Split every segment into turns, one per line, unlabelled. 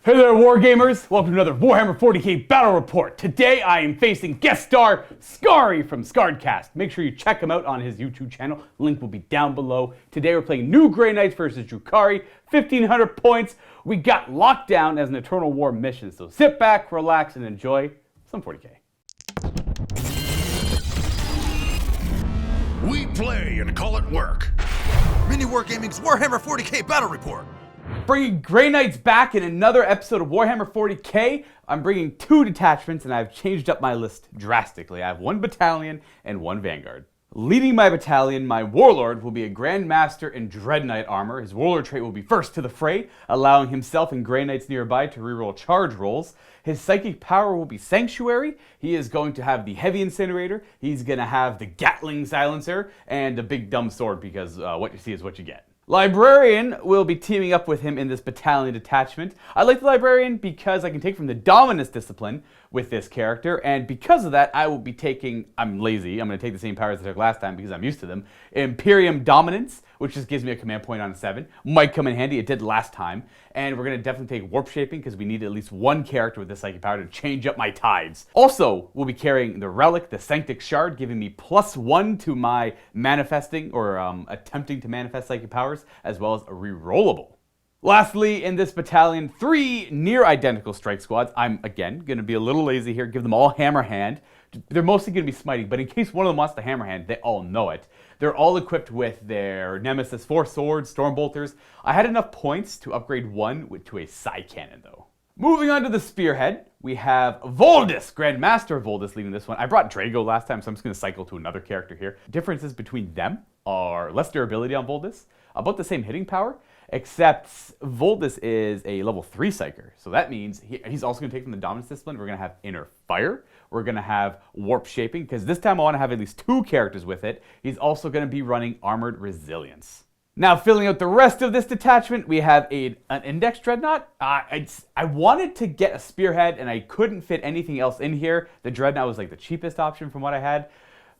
Hey there, Wargamers! Welcome to another Warhammer 40k Battle Report. Today I am facing guest star Skari from Skaredcast. Make sure you check him out on his YouTube channel. Link will be down below. Today we're playing new Grey Knights versus Drukhari. 1,500 points. We got locked down as an Eternal War mission. So sit back, relax, and enjoy some 40k.
We play and call it work.
MiniWarGaming's Warhammer 40k Battle Report.
Bringing Grey Knights back in another episode of Warhammer 40k. I'm bringing 2 detachments and I've changed up my list drastically. I have 1 battalion and 1 vanguard. Leading my battalion, my warlord will be a Grandmaster in Dread Knight armor. His warlord trait will be first to the fray, allowing himself and Grey Knights nearby to reroll charge rolls. His psychic power will be Sanctuary. He is going to have the heavy incinerator. He's going to have the Gatling silencer and a big dumb sword because what you see is what you get. Librarian will be teaming up with him in this battalion detachment. I like the Librarian because I can take from the Dominus discipline with this character, and because of that, I will be taking, I'm lazy, I'm going to take the same powers I took last time because I'm used to them. Imperium Dominance, which just gives me a command point on a 7. Might come in handy, it did last time. And we're going to definitely take Warp Shaping because we need at least 1 character with this psychic power to change up my tides. Also, we'll be carrying the Relic, the Sanctic Shard, giving me +1 to my manifesting or attempting to manifest psychic powers, as well as a rerollable. Lastly, in this battalion, 3 near identical strike squads. I'm, again, going to be a little lazy here, give them all Hammer Hand. They're mostly going to be smiting, but in case one of them wants the Hammer Hand, they all know it. They're all equipped with their Nemesis 4 swords, Stormbolters. I had enough points to upgrade 1 to a Psy Cannon, though. Moving on to the Spearhead, we have Voldus, Grandmaster Voldus leading this one. I brought Drago last time, so I'm just going to cycle to another character here. Differences between them are less durability on Voldus, about the same hitting power, except Voldus is a level 3 Psyker. So that means he's also going to take from the Dominance discipline. We're going to have Inner Fire. We're going to have Warp Shaping, because this time I want to have at least 2 characters with it. He's also going to be running Armored Resilience. Now, filling out the rest of this detachment, we have an Index Dreadnought. I wanted to get a Spearhead, and I couldn't fit anything else in here. The Dreadnought was like the cheapest option from what I had.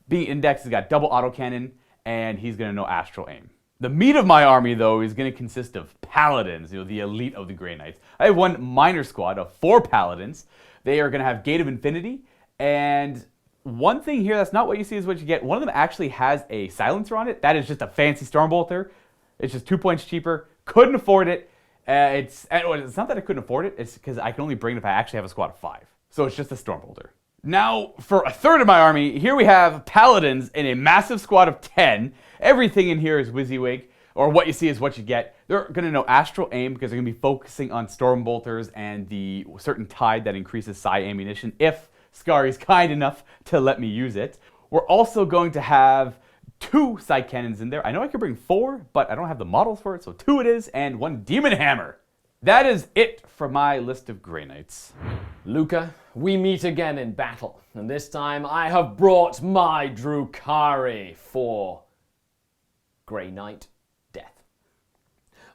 Being Index, he's got double autocannon, and he's going to know Astral Aim. The meat of my army, though, is going to consist of Paladins, the elite of the Grey Knights. I have 1 minor squad of 4 Paladins. They are going to have Gate of Infinity, and one thing here that's not what you see is what you get. One of them actually has a silencer on it. That is just a fancy Stormbolter. It's just 2 points cheaper. Couldn't afford it. It's not that I couldn't afford it. It's because I can only bring it if I actually have a squad of 5. So it's just a Stormbolter. Now, for a third of my army, here we have Paladins in a massive squad of 10. Everything in here is WYSIWYG, or what you see is what you get. They're going to know Astral Aim because they're going to be focusing on Stormbolters and the certain tide that increases Psi ammunition if Skari's kind enough to let me use it. We're also going to have 2 Psi Cannons in there. I know I could bring 4, but I don't have the models for it, so 2 it is, and 1 Demon Hammer. That is it for my list of Grey Knights.
Luka, we meet again in battle, and this time I have brought my Drukhari for Grey Knight death.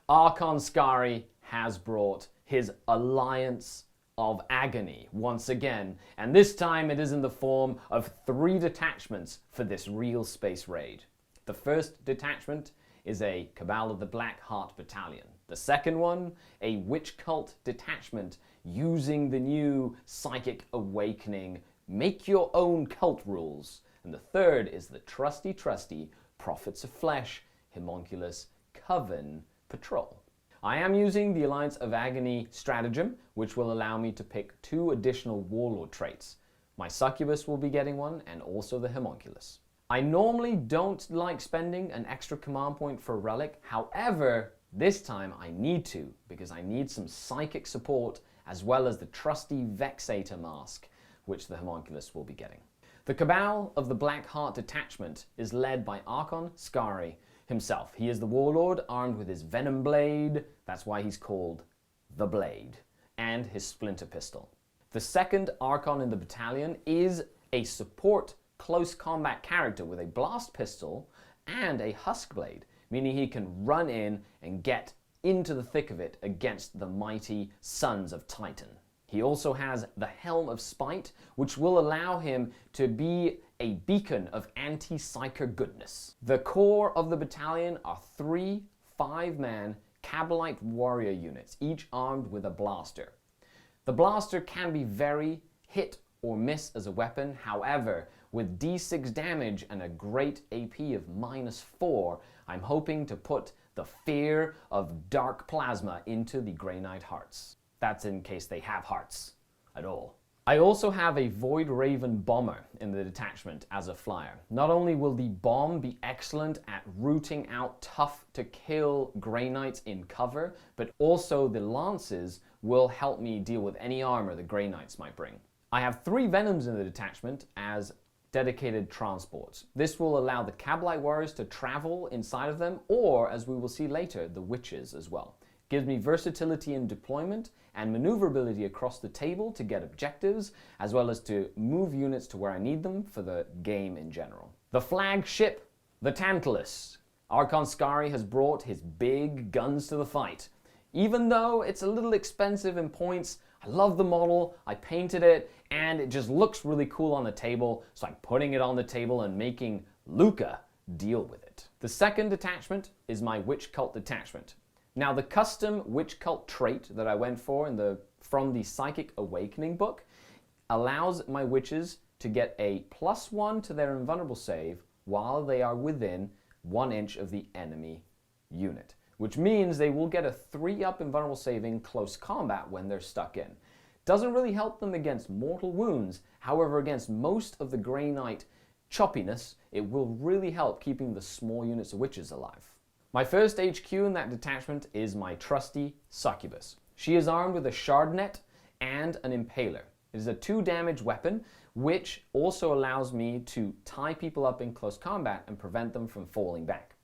Archon Skari has brought his Alliance of Agony once again, and this time it is in the form of 3 detachments for this real space raid. The first detachment is a Cabal of the Black Heart Battalion. The second one, a Witch Cult detachment using the new Psychic Awakening Make Your Own Cult rules. And the third is the trusty Prophets of Flesh Homunculus Coven Patrol. I am using the Alliance of Agony stratagem, which will allow me to pick 2 additional Warlord traits. My Succubus will be getting 1, and also the Homunculus. I normally don't like spending an extra command point for a relic. However, this time I need to, because I need some psychic support as well as the trusty Vexator mask, which the Homunculus will be getting. The Cabal of the Black Heart detachment is led by Archon Skari himself. He is the warlord armed with his Venom Blade, that's why he's called the Blade, and his Splinter Pistol. The second Archon in the battalion is a support close combat character with a Blast Pistol and a Husk Blade, meaning he can run in and get into the thick of it against the mighty Sons of Titan. He also has the Helm of Spite, which will allow him to be a beacon of anti-psyker goodness. The core of the battalion are 3 5-man Cabalite warrior units, each armed with a blaster. The blaster can be very hit or miss as a weapon. However, with D6 damage and a great AP of -4, I'm hoping to put the fear of dark plasma into the Grey Knight hearts. That's in case they have hearts at all. I also have a Void Raven bomber in the detachment as a flyer. Not only will the bomb be excellent at rooting out tough to kill Grey Knights in cover, but also the lances will help me deal with any armor the Grey Knights might bring. I have 3 Venoms in the detachment as dedicated transports. This will allow the Cabalite warriors to travel inside of them, or, as we will see later, the witches as well. Gives me versatility in deployment and maneuverability across the table to get objectives, as well as to move units to where I need them for the game in general. The flagship, the Tantalus. Archon Skari has brought his big guns to the fight. Even though it's a little expensive in points, I love the model, I painted it, and it just looks really cool on the table, so I'm putting it on the table and making Luka deal with it. The second detachment is my Witch Cult detachment. Now, the custom Witch Cult trait that I went for from the Psychic Awakening book allows my witches to get a +1 to their invulnerable save while they are within 1 inch of the enemy unit, which means they will get a 3-up invulnerable save in close combat when they're stuck in. Doesn't really help them against mortal wounds, however, against most of the Grey Knight choppiness, it will really help keeping the small units of witches alive. My first HQ in that detachment is my trusty Succubus. She is armed with a shard net and an impaler. It is a 2 damage weapon, which also allows me to tie people up in close combat and prevent them from falling back.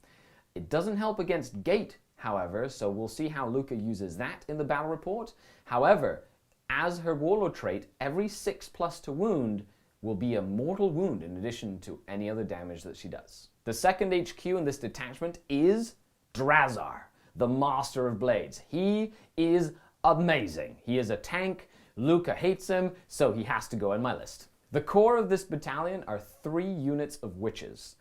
It doesn't help against gate, however, so we'll see how Luka uses that in the battle report. However, as her warlord trait, every 6+ to wound will be a mortal wound in addition to any other damage that she does. The second HQ in this detachment is Drazar, the Master of Blades. He is amazing. He is a tank. Luka hates him, so he has to go in my list. The core of this battalion are 3 units of witches.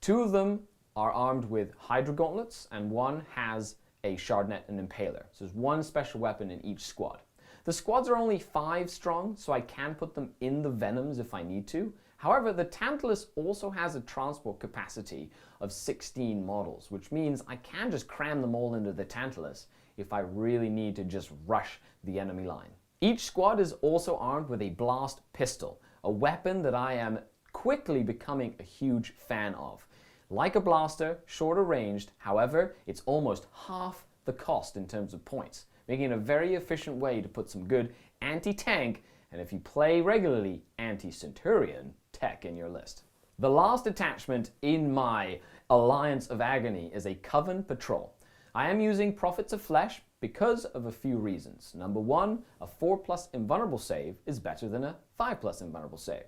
2 of them are armed with Hydra gauntlets, and 1 has a shardnet and impaler. So there's 1 special weapon in each squad. The squads are only 5 strong, so I can put them in the Venoms if I need to. However, the Tantalus also has a transport capacity of 16 models, which means I can just cram them all into the Tantalus if I really need to just rush the enemy line. Each squad is also armed with a blast pistol, a weapon that I am quickly becoming a huge fan of. Like a blaster, shorter ranged, however, it's almost half the cost in terms of points, making it a very efficient way to put some good anti-tank, and if you play regularly, anti-centurion tech in your list. The last attachment in my Alliance of Agony is a Coven Patrol. I am using Prophets of Flesh because of a few reasons. Number 1, a 4+ invulnerable save is better than a 5+ invulnerable save.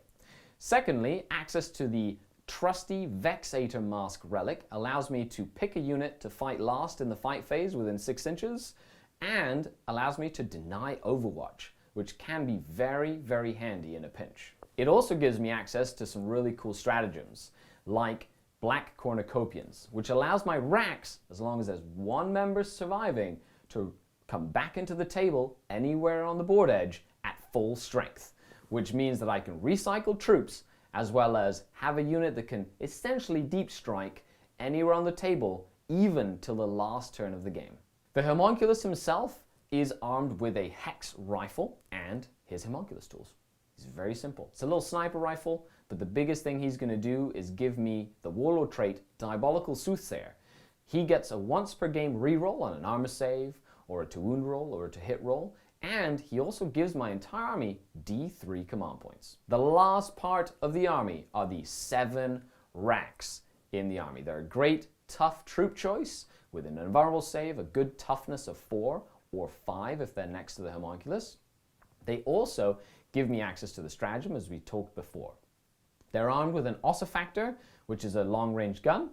Secondly, access to the trusty Vexator Mask relic allows me to pick a unit to fight last in the fight phase within 6 inches, and allows me to deny Overwatch, which can be very, very handy in a pinch. It also gives me access to some really cool stratagems, like Black Cornucopians, which allows my racks, as long as there's 1 member surviving, to come back into the table anywhere on the board edge at full strength, which means that I can recycle troops, as well as have a unit that can essentially deep strike anywhere on the table, even till the last turn of the game. The Homunculus himself is armed with a Hex rifle and his Homunculus tools. It's very simple. It's a little sniper rifle, but the biggest thing he's going to do is give me the Warlord trait, Diabolical Soothsayer. He gets a once per game reroll on an armor save, or a to wound roll, or a to hit roll, and he also gives my entire army D3 command points. The last part of the army are the 7 racks in the army. They're a great, tough troop choice with an invulnerable save, a good toughness of 4 or 5 if they're next to the Homunculus. They also give me access to the stratagem, as we talked before. They're armed with an Ossifactor, which is a long-range gun,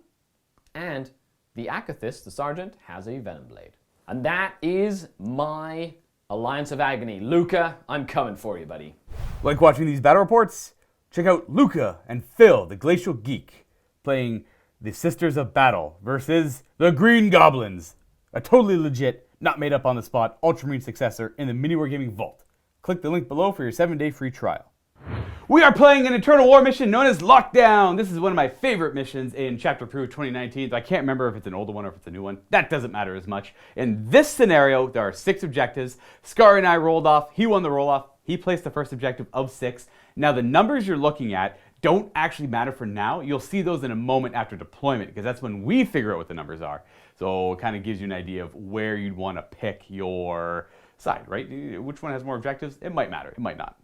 and the Akathis, the sergeant, has a Venom Blade. And that is my Alliance of Agony. Luka, I'm coming for you, buddy.
Like watching these battle reports? Check out Luka and Phil, the Glacial Geek, playing the Sisters of Battle versus the Green Goblins. A totally legit, not made up on the spot, Ultramarine successor in the MiniWarGaming Vault. Click the link below for your 7-day free trial. We are playing an Eternal War mission known as Lockdown. This is one of my favorite missions in Chapter 3 of 2019. I can't remember if it's an older one or if it's a new one. That doesn't matter as much. In this scenario, there are 6 objectives. Skari and I rolled off. He won the roll-off. He placed the first objective of 6. Now, the numbers you're looking at don't actually matter for now. You'll see those in a moment after deployment, because that's when we figure out what the numbers are. So it kind of gives you an idea of where you'd want to pick your side, right? Which one has more objectives? It might matter. It might not.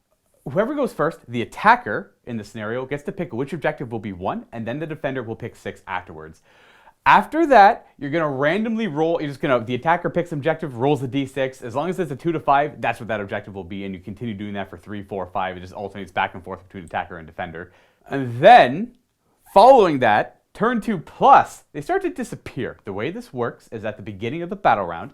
Whoever goes first, the attacker in the scenario, gets to pick which objective will be 1, and then the defender will pick 6 afterwards. After that, you're going to randomly roll. The attacker picks objective, rolls a d6. As long as it's a 2 to 5, that's what that objective will be, and you continue doing that for 3, 4, 5. It just alternates back and forth between attacker and defender. And then, following that, turn 2 plus, they start to disappear. The way this works is at the beginning of the battle round,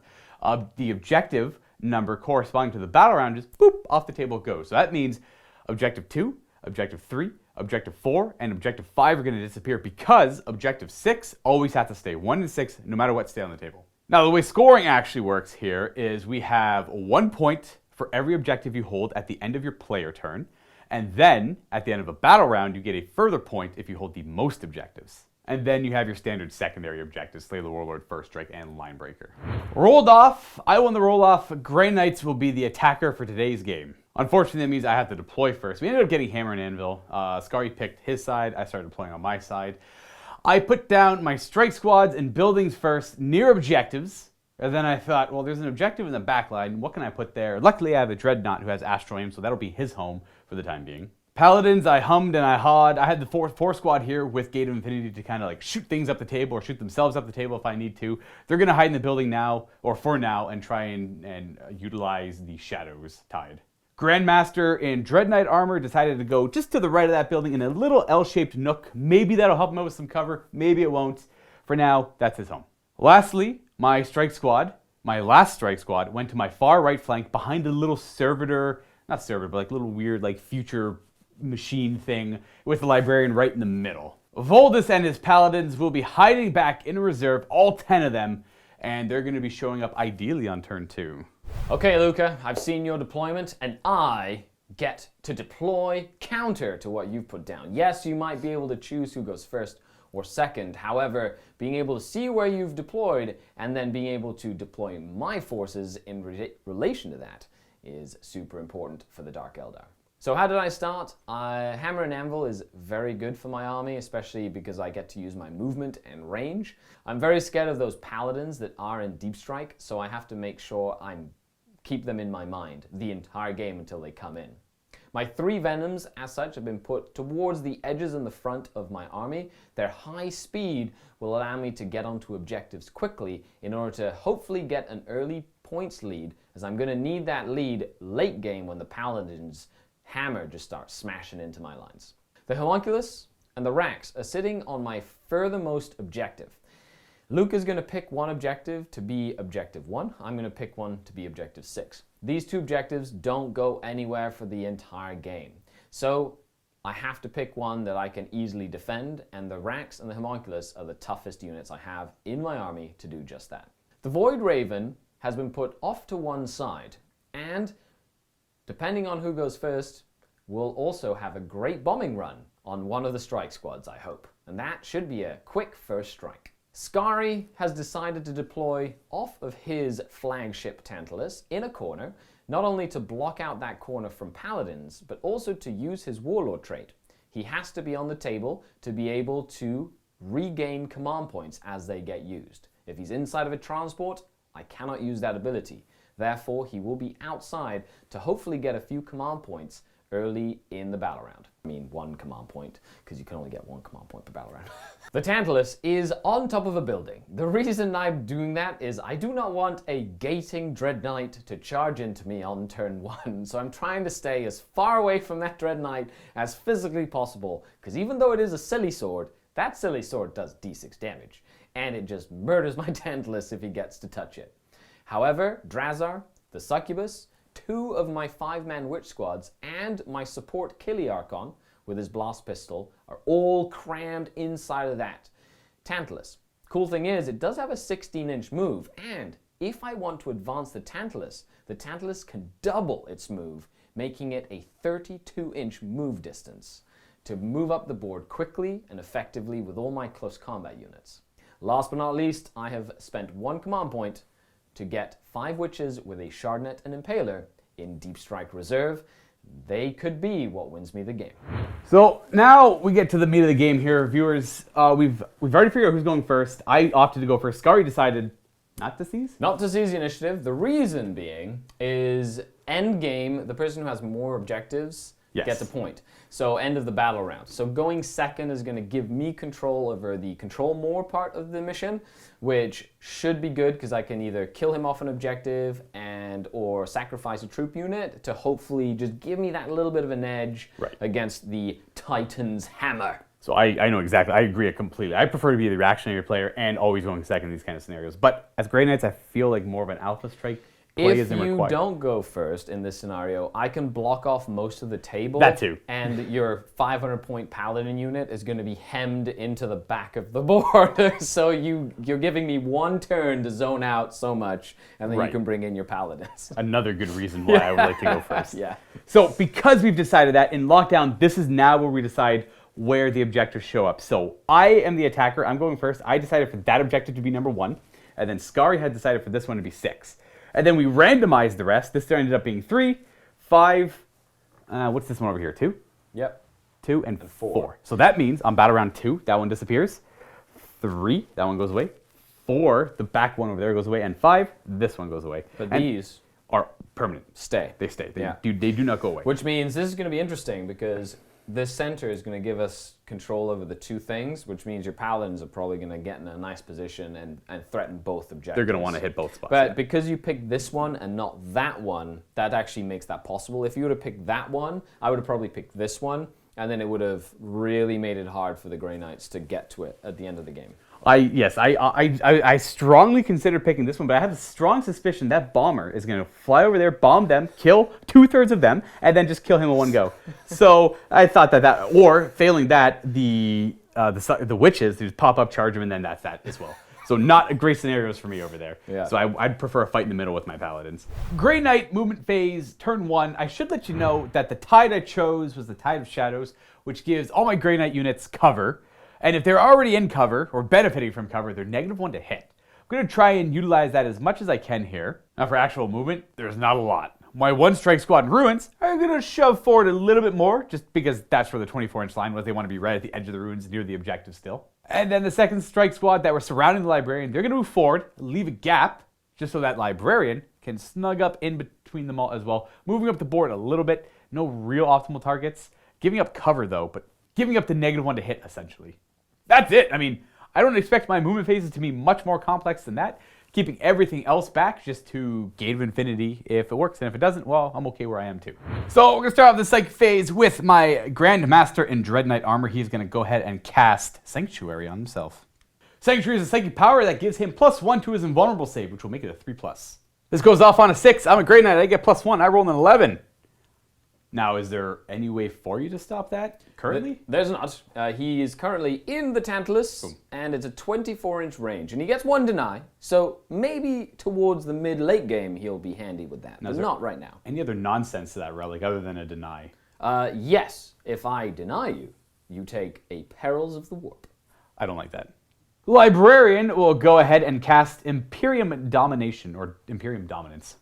the objective number corresponding to the battle round just boop, off the table goes. So that means objective 2, objective 3, objective 4, and objective 5 are going to disappear because objective 6 always has to stay. 1 and 6, no matter what, stay on the table. Now, the way scoring actually works here is we have 1 point for every objective you hold at the end of your player turn, and then at the end of a battle round, you get a further point if you hold the most objectives. And then you have your standard secondary objectives, Slay the Warlord, First Strike, and Linebreaker. Rolled off, I won the roll-off. Grey Knights will be the attacker for today's game. Unfortunately, that means I have to deploy first. We ended up getting Hammer and Anvil. Skari picked his side. I started deploying on my side. I put down my strike squads and buildings first near objectives. And then I thought, well, there's an objective in the back line. What can I put there? Luckily, I have a Dreadnought who has Astral Aim, so that'll be his home for the time being. Paladins, I hummed and I hawed. I had the 4 squad here with Gate of Infinity to kind of like shoot things up the table or shoot themselves up the table if I need to. They're going to hide in the building now, or for now, and try and utilize the Shadows Tide. Grandmaster in Dread Knight armor decided to go just to the right of that building in a little L-shaped nook. Maybe that'll help him out with some cover. Maybe it won't. For now, that's his home. Lastly, my strike squad, my last strike squad, went to my far right flank behind a little servitor, not servitor, but like little weird like future machine thing with the librarian right in the middle. Voldus and his paladins will be hiding back in reserve, all 10 of them, and they're going to be showing up ideally on turn 2.
Okay, Luka, I've seen your deployment, and I get to deploy counter to what you've put down. Yes, you might be able to choose who goes first or second. However, being able to see where you've deployed and then being able to deploy my forces in relation to that is super important for the Dark Eldar. So how did I start? Hammer and Anvil is very good for my army, especially because I get to use my movement and range. I'm very scared of those paladins that are in Deep Strike, so I have to make sure I keep them in my mind the entire game until they come in. My 3 Venoms, as such, have been put towards the edges and the front of my army. Their high speed will allow me to get onto objectives quickly in order to hopefully get an early points lead, as I'm going to need that lead late game when the paladins Hammer just starts smashing into my lines. The Homunculus and the Rax are sitting on my furthermost objective. Luka's going to pick one objective to be objective 1. I'm going to pick one to be objective 6. These 2 objectives don't go anywhere for the entire game. So I have to pick one that I can easily defend, and the Rax and the Homunculus are the toughest units I have in my army to do just that. The Void Raven has been put off to one side, and depending on who goes first, we'll also have a great bombing run on one of the strike squads, I hope. And that should be a quick first strike. Skari has decided to deploy off of his flagship Tantalus in a corner, not only to block out that corner from paladins, but also to use his warlord trait. He has to be on the table to be able to regain command points as they get used. If he's inside of a transport, I cannot use that ability. Therefore, he will be outside to hopefully get a few command points early in the battle round. I mean, 1 command point, because you can only get 1 command point per battle round. The Tantalus is on top of a building. The reason I'm doing that is I do not want a gating Dread Knight to charge into me on turn 1, so I'm trying to stay as far away from that Dread Knight as physically possible, because even though it is a silly sword, that silly sword does d6 damage, and it just murders my Tantalus if he gets to touch it. However, Drazar, the Succubus, 2 of my 5-man Witch squads, and my support Kiliarchon with his blast pistol are all crammed inside of that Tantalus. Cool thing is, it does have a 16-inch move, and if I want to advance the Tantalus can double its move, making it a 32-inch move distance to move up the board quickly and effectively with all my close combat units. Last but not least, I have spent 1 command point to get 5 witches with a Shardnet and Impaler in Deep Strike Reserve. They could be what wins me the game.
So now we get to the meat of the game here, viewers. We've already figured out who's going first. I opted to go first. Skari decided not to seize?
Not to seize the initiative. The reason being is end game, the person who has more objectives gets a point. So end of the battle round. So going second is going to give me control over the control more part of the mission, which should be good because I can either kill him off an objective and or sacrifice a troop unit to hopefully just give me that little bit of an edge against the Titan's hammer.
So I know exactly. I agree completely. I prefer to be the reactionary player and always going second in these kind of scenarios. But as Grey Knights, I feel like more of an alpha strike play isn't required.
If you don't go first in this scenario, I can block off most of the table.
That too.
And your 500-point paladin unit is going to be hemmed into the back of the board. So you're giving me 1 turn to zone out so much, and then you can bring in your paladins.
Another good reason why I would like to go first.
Yeah.
So because we've decided that, in Lockdown, this is now where we decide where the objectives show up. So I am the attacker. I'm going first. I decided for that objective to be number 1, and then Skari had decided for this one to be 6. And then we randomized the rest. This ended up being 3, 5, what's this one over here, 2?
Yep.
2 and 4. So that means on battle round 2, that one disappears. 3, that one goes away. 4, the back one over there goes away. And 5, this one goes away.
But
and
these
are permanent.
Stay.
They stay. They do not go away.
Which means this is going to be interesting because this center is going to give us control over the 2 things, which means your paladins are probably going to get in a nice position and threaten both objectives.
They're going to want to hit both spots.
But because you picked this one and not that one, that actually makes that possible. If you would have picked that one, I would have probably picked this one, and then it would have really made it hard for the Grey Knights to get to it at the end of the game.
I strongly considered picking this one, but I have a strong suspicion that bomber is going to fly over there, bomb them, kill 2/3 of them, and then just kill him in one go. So I thought that, or failing that, the witches just pop up, charge them, and then that's that as well. So not great scenarios for me over there.
Yeah.
So I'd prefer a fight in the middle with my paladins. Grey Knight movement phase, turn 1. I should let you know that the tide I chose was the Tide of Shadows, which gives all my Grey Knight units cover. And if they're already in cover, or benefiting from cover, they're -1 to hit. I'm going to try and utilize that as much as I can here. Now for actual movement, there's not a lot. My 1 strike squad in ruins, I'm going to shove forward a little bit more, just because that's where the 24-inch line was. They want to be right at the edge of the ruins, near the objective still. And then the 2nd strike squad that were surrounding the librarian, they're going to move forward, leave a gap, just so that librarian can snug up in between them all as well. Moving up the board a little bit, no real optimal targets. Giving up cover though, but giving up the -1 to hit essentially. That's it. I mean, I don't expect my movement phases to be much more complex than that. Keeping everything else back just to Gate of Infinity if it works, and if it doesn't, well, I'm okay where I am too. So we're gonna start off the psychic phase with my Grandmaster in Dread Knight armor. He's gonna go ahead and cast Sanctuary on himself. Sanctuary is a psychic power that gives him +1 to his invulnerable save, which will make it a 3+. This goes off on a 6. I'm a Grey Knight. I get +1. I rolled an 11. Now, is there any way for you to stop that currently?
There's not. He is currently in the Tantalus, and it's a 24-inch range, and he gets 1 deny, so maybe towards the mid-late game he'll be handy with that, but not right now.
Any other nonsense to that relic other than a deny?
Yes. If I deny you, you take a Perils of the Warp.
I don't like that. Librarian will go ahead and cast Imperium Domination, or Imperium Dominance.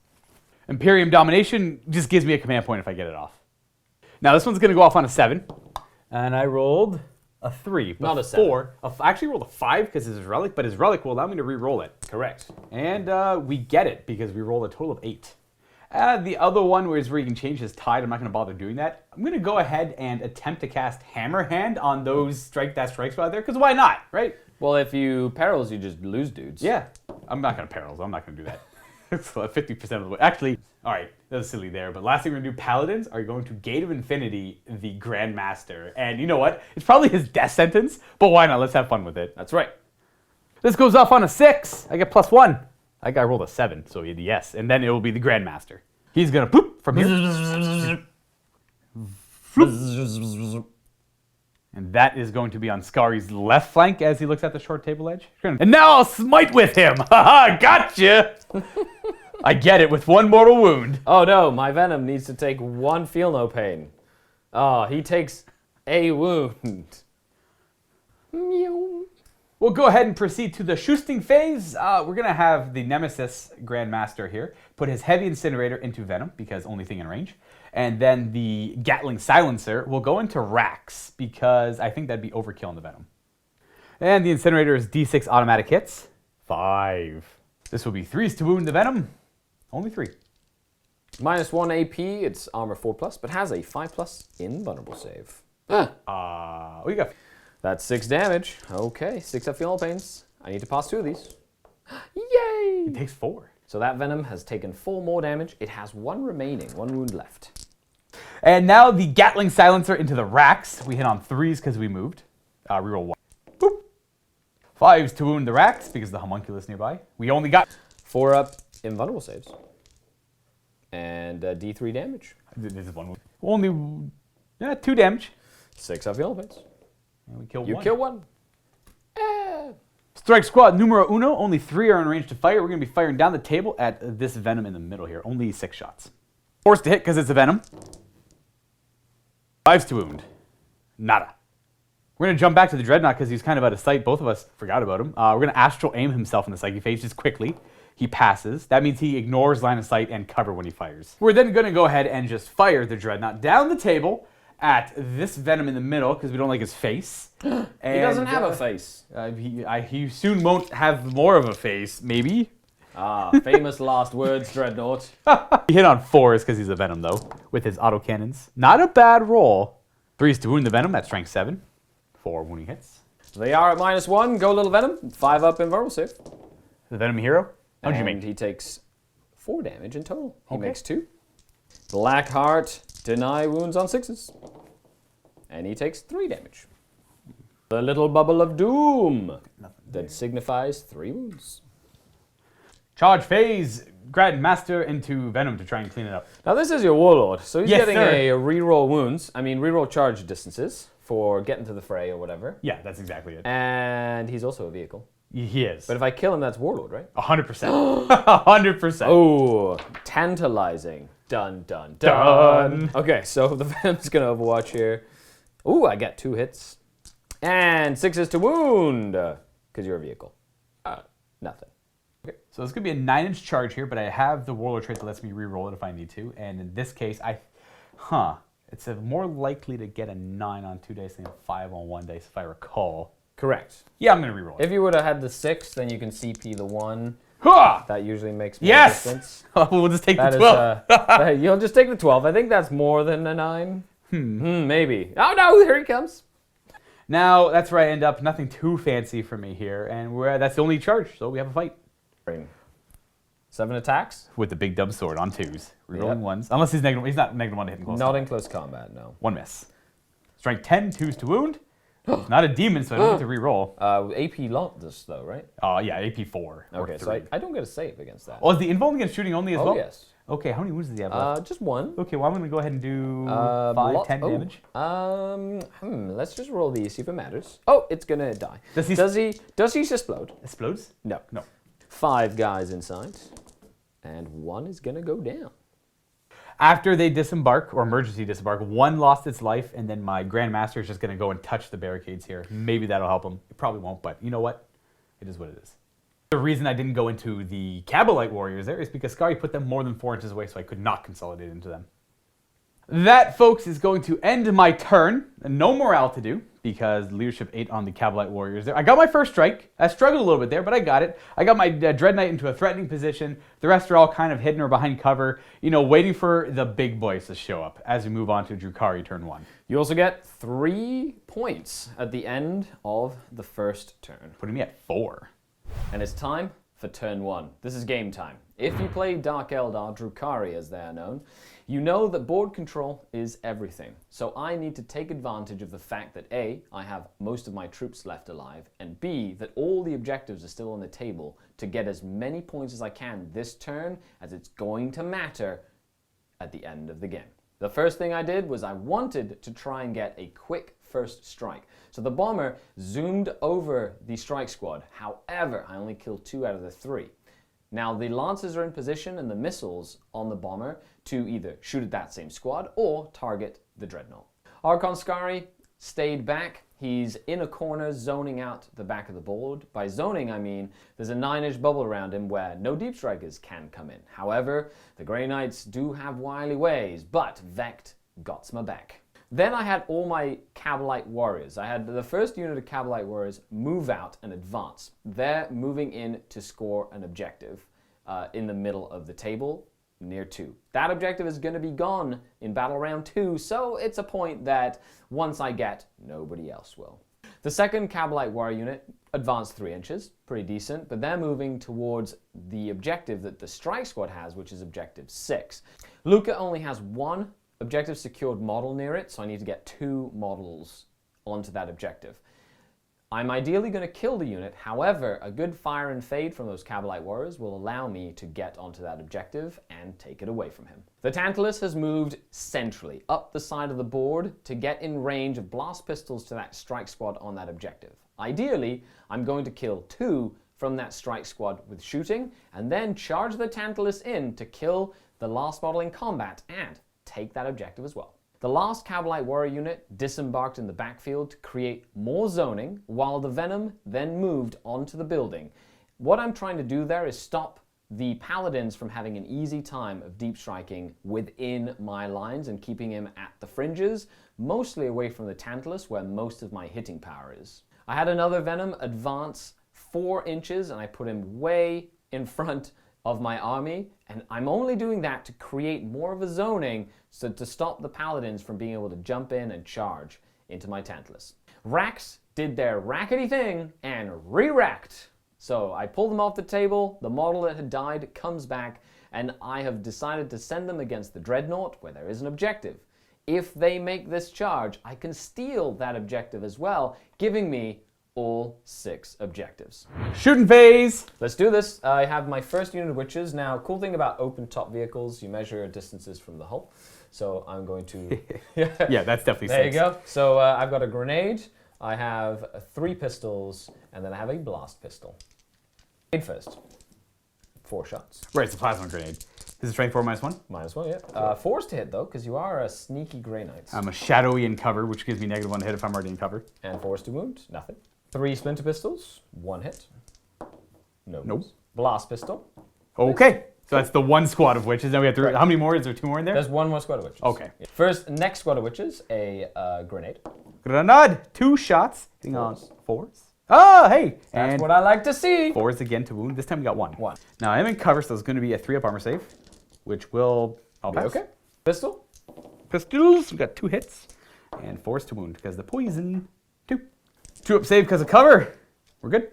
Imperium Domination just gives me a command point if I get it off. Now this one's going to go off on a 7, and I rolled a 3.
Not a 7.
4. I actually rolled a 5 because it's his relic, but his relic will allow me to re-roll it.
Correct.
And we get it because we rolled a total of 8. The other one is where you can change his tide. I'm not going to bother doing that. I'm going to go ahead and attempt to cast Hammer Hand on those strike squad there, because why not, right?
Well, if you Perils, you just lose dudes.
Yeah. I'm not going to Perils. I'm not going to do that. It's 50% of the way. Actually, all right, that was silly there. But last thing we're going to do, Paladins are going to Gate of Infinity the Grandmaster. And you know what? It's probably his death sentence, but why not? Let's have fun with it.
That's right.
This goes off on a 6. I get +1. I rolled a 7, so yes. And then it will be the Grandmaster. He's going to poop from here. And that is going to be on Skari's left flank as he looks at the short table edge. And now I'll smite with him! Haha, gotcha! I get it, with one mortal wound.
Oh no, my Venom needs to take one feel no pain. Oh, he takes a wound. Meow.
We'll go ahead and proceed to the shooting phase. We're going to have the Nemesis Grandmaster here put his Heavy Incinerator into Venom, because only thing in range. And then the Gatling Silencer will go into Rax, because I think that'd be overkill on the Venom. And the Incinerator is D6 automatic hits. 5. This will be 3s to wound the Venom. Only 3.
-1 AP, it's armor 4+, but has a 5+ invulnerable save.
What you got?
That's 6 damage. Okay, 6 up feel no pains. I need to pass 2 of these. Yay!
It takes 4.
So that Venom has taken 4 more damage. It has 1 remaining, 1 wound left.
And now the Gatling Silencer into the Rax. We hit on 3s because we moved. Reroll 1. Boop. 5s to wound the Rax because the homunculus nearby. We only got
4 up invulnerable saves. And D3 damage.
This is 1 wound. Only 2 damage.
6 up feel no pains.
And we kill 1.
You kill 1.
Strike squad numero uno. Only 3 are in range to fire. We're going to be firing down the table at this Venom in the middle here. Only 6 shots. Forced to hit because it's a Venom. 5s to wound. Nada. We're going to jump back to the Dreadnought because he's kind of out of sight. Both of us forgot about him. We're going to astral aim himself in the Psyche phase just quickly. He passes. That means he ignores line of sight and cover when he fires. We're then going to go ahead and just fire the Dreadnought down the table at this Venom in the middle because we don't like his face.
He doesn't have a face.
He soon won't have more of a face, maybe.
Famous last words, Dreadnought.
He hit on 4s because he's a Venom, though, with his autocannons. Not a bad roll. 3s to wound the Venom at strength 7. 4 wounding hits.
They are at -1. Go, little Venom. 5 up invulnerable save.
The Venom hero. How'd you
And
make?
he takes 4 damage in total. He
Okay.
makes 2. Blackheart, deny wounds on 6s. And he takes 3 damage. The little bubble of doom that signifies 3 wounds.
Charge phase. Grandmaster into Venom to try and clean it up.
Now this is your Warlord, so he's
Yes,
getting
sir.
a reroll wounds. I mean reroll charge distances for getting to the fray or whatever.
Yeah, that's exactly it.
And he's also a vehicle.
He is.
But if I kill him, that's Warlord, right?
100%. 100%.
Oh, tantalizing. Dun, dun, dun. Okay, so the Venom's going to Overwatch here. Ooh, I get 2 hits. And 6s to wound, because you're a vehicle. Nothing. Okay.
So it's going to be a 9-inch charge here, but I have the Warlord trait that lets me re-roll it if I need to. And in this case, it's more likely to get a 9 on 2 dice than a 5 on 1 dice, if I recall.
Correct.
Yeah, I'm going to re-roll it.
If you would have had the 6, then you can CP the 1.
Ha!
That usually makes more
Yes!
distance.
We'll just take
That
the
is,
12.
you'll just take the 12. I think that's more than a 9. Maybe. Oh no, here he comes.
Now, that's where I end up. Nothing too fancy for me here. And that's the only charge, so we have a fight.
7 attacks.
With the big dumb sword on 2s. Rerolling
Yep.
1s. Unless he's negative. He's not -1 to hit in close.
Not in close combat, no.
1 miss. Strength 10, 2s to wound. He's not a demon, so I don't get to re-roll.
AP Lontus, though, right?
Yeah, AP 4.
Okay, so I don't get a save against that.
Oh, is the invuln against shooting only as well?
Yes.
Okay, how many wounds does he have left?
Just 1.
Okay, well, I'm going to go ahead and do 5, 10 damage.
Let's just roll these, see if it matters. Oh, it's gonna die. Does he explode?
Explodes?
No.
No.
5 guys inside, and 1 is gonna go down.
After they disembark, or emergency disembark, 1 lost its life, and then my Grandmaster is just going to go and touch the barricades here. Maybe that'll help him. It probably won't, but you know what? It is what it is. The reason I didn't go into the Cabalite Warriors there is because Skari put them more than 4 inches away, so I could not consolidate into them. That, folks, is going to end my turn. No morale to do, because leadership 8 on the Cabalite Warriors there. I got my first strike. I struggled a little bit there, but I got it. I got my Dread Knight into a threatening position. The rest are all kind of hidden or behind cover, waiting for the big boys to show up as we move on to Drukhari turn 1.
You also get 3 points at the end of the first turn.
Putting me at 4.
And it's time for turn 1. This is game time. If you play Dark Eldar, Drukhari as they are known, you know that board control is everything. So I need to take advantage of the fact that A, I have most of my troops left alive, and B, that all the objectives are still on the table to get as many points as I can this turn, as it's going to matter at the end of the game. The first thing I did was I wanted to try and get a quick first strike. So the bomber zoomed over the strike squad. However, I only killed 2 out of the 3. Now the lancers are in position and the missiles on the bomber to either shoot at that same squad or target the dreadnought. Archon Skari stayed back. He's in a corner zoning out the back of the board. By zoning, I mean there's a 9-inch bubble around him where no deep strikers can come in. However, the Grey Knights do have wily ways, but Vect got my back. Then I had all my Cabalite warriors. I had the first unit of Cabalite warriors move out and advance. They're moving in to score an objective in the middle of the table, near 2. That objective is going to be gone in battle round 2, so it's a point that once I get, nobody else will. The second Cabalite warrior unit advanced 3 inches, pretty decent, but they're moving towards the objective that the strike squad has, which is objective 6. Luka only has 1 objective secured model near it, so I need to get 2 models onto that objective. I'm ideally going to kill the unit, however, a good fire and fade from those Cabalite warriors will allow me to get onto that objective and take it away from him. The Tantalus has moved centrally, up the side of the board, to get in range of blast pistols to that strike squad on that objective. Ideally, I'm going to kill 2 from that strike squad with shooting, and then charge the Tantalus in to kill the last model in combat and take that objective as well. The last Cabalite warrior unit disembarked in the backfield to create more zoning, while the Venom then moved onto the building. What I'm trying to do there is stop the Paladins from having an easy time of deep striking within my lines and keeping him at the fringes, mostly away from the Tantalus where most of my hitting power is. I had another Venom advance 4 inches and I put him way in front of my army, and I'm only doing that to create more of a zoning so to stop the Paladins from being able to jump in and charge into my Tantalus. Racks did their rackety thing and re-racked. So I pulled them off the table, the model that had died comes back, and I have decided to send them against the Dreadnought where there is an objective. If they make this charge, I can steal that objective as well, giving me all 6 objectives.
Shooting phase!
Let's do this. I have my first unit of witches. Now, cool thing about open top vehicles, you measure distances from the hull. So I'm going to...
Yeah, that's definitely
There
6.
you go. So I've got a grenade, I have 3 pistols, and then I have a blast pistol. Grenade first. 4 shots.
Right, it's a plasma grenade. This is strength 4 -1?
-1, yeah. 4's to hit, though, because you are a sneaky Grey Knight.
I'm a shadowy in cover, which gives me -1 to hit if I'm already in cover.
And 4's to wound, nothing. 3 splinter pistols, 1 hit. No.
Nope.
Blast pistol.
Okay, so that's the 1 squad of witches. Now we have 3.
Right.
How many more? Is there 2 more in there?
There's 1 more squad of witches.
Okay.
Yeah. First, next squad of witches, a grenade.
Grenade! 2 shots. Hitting on 4s. Oh, hey!
That's
And
what I like to see.
4s again to wound. This time we got 1.
1.
Now I'm in cover, so it's going to be a 3-up armor save, which will... I'll pass.
Okay. Pistol.
Pistols. We got 2 hits. And 4s to wound because the poison. 2. 2-up save because of cover. We're good.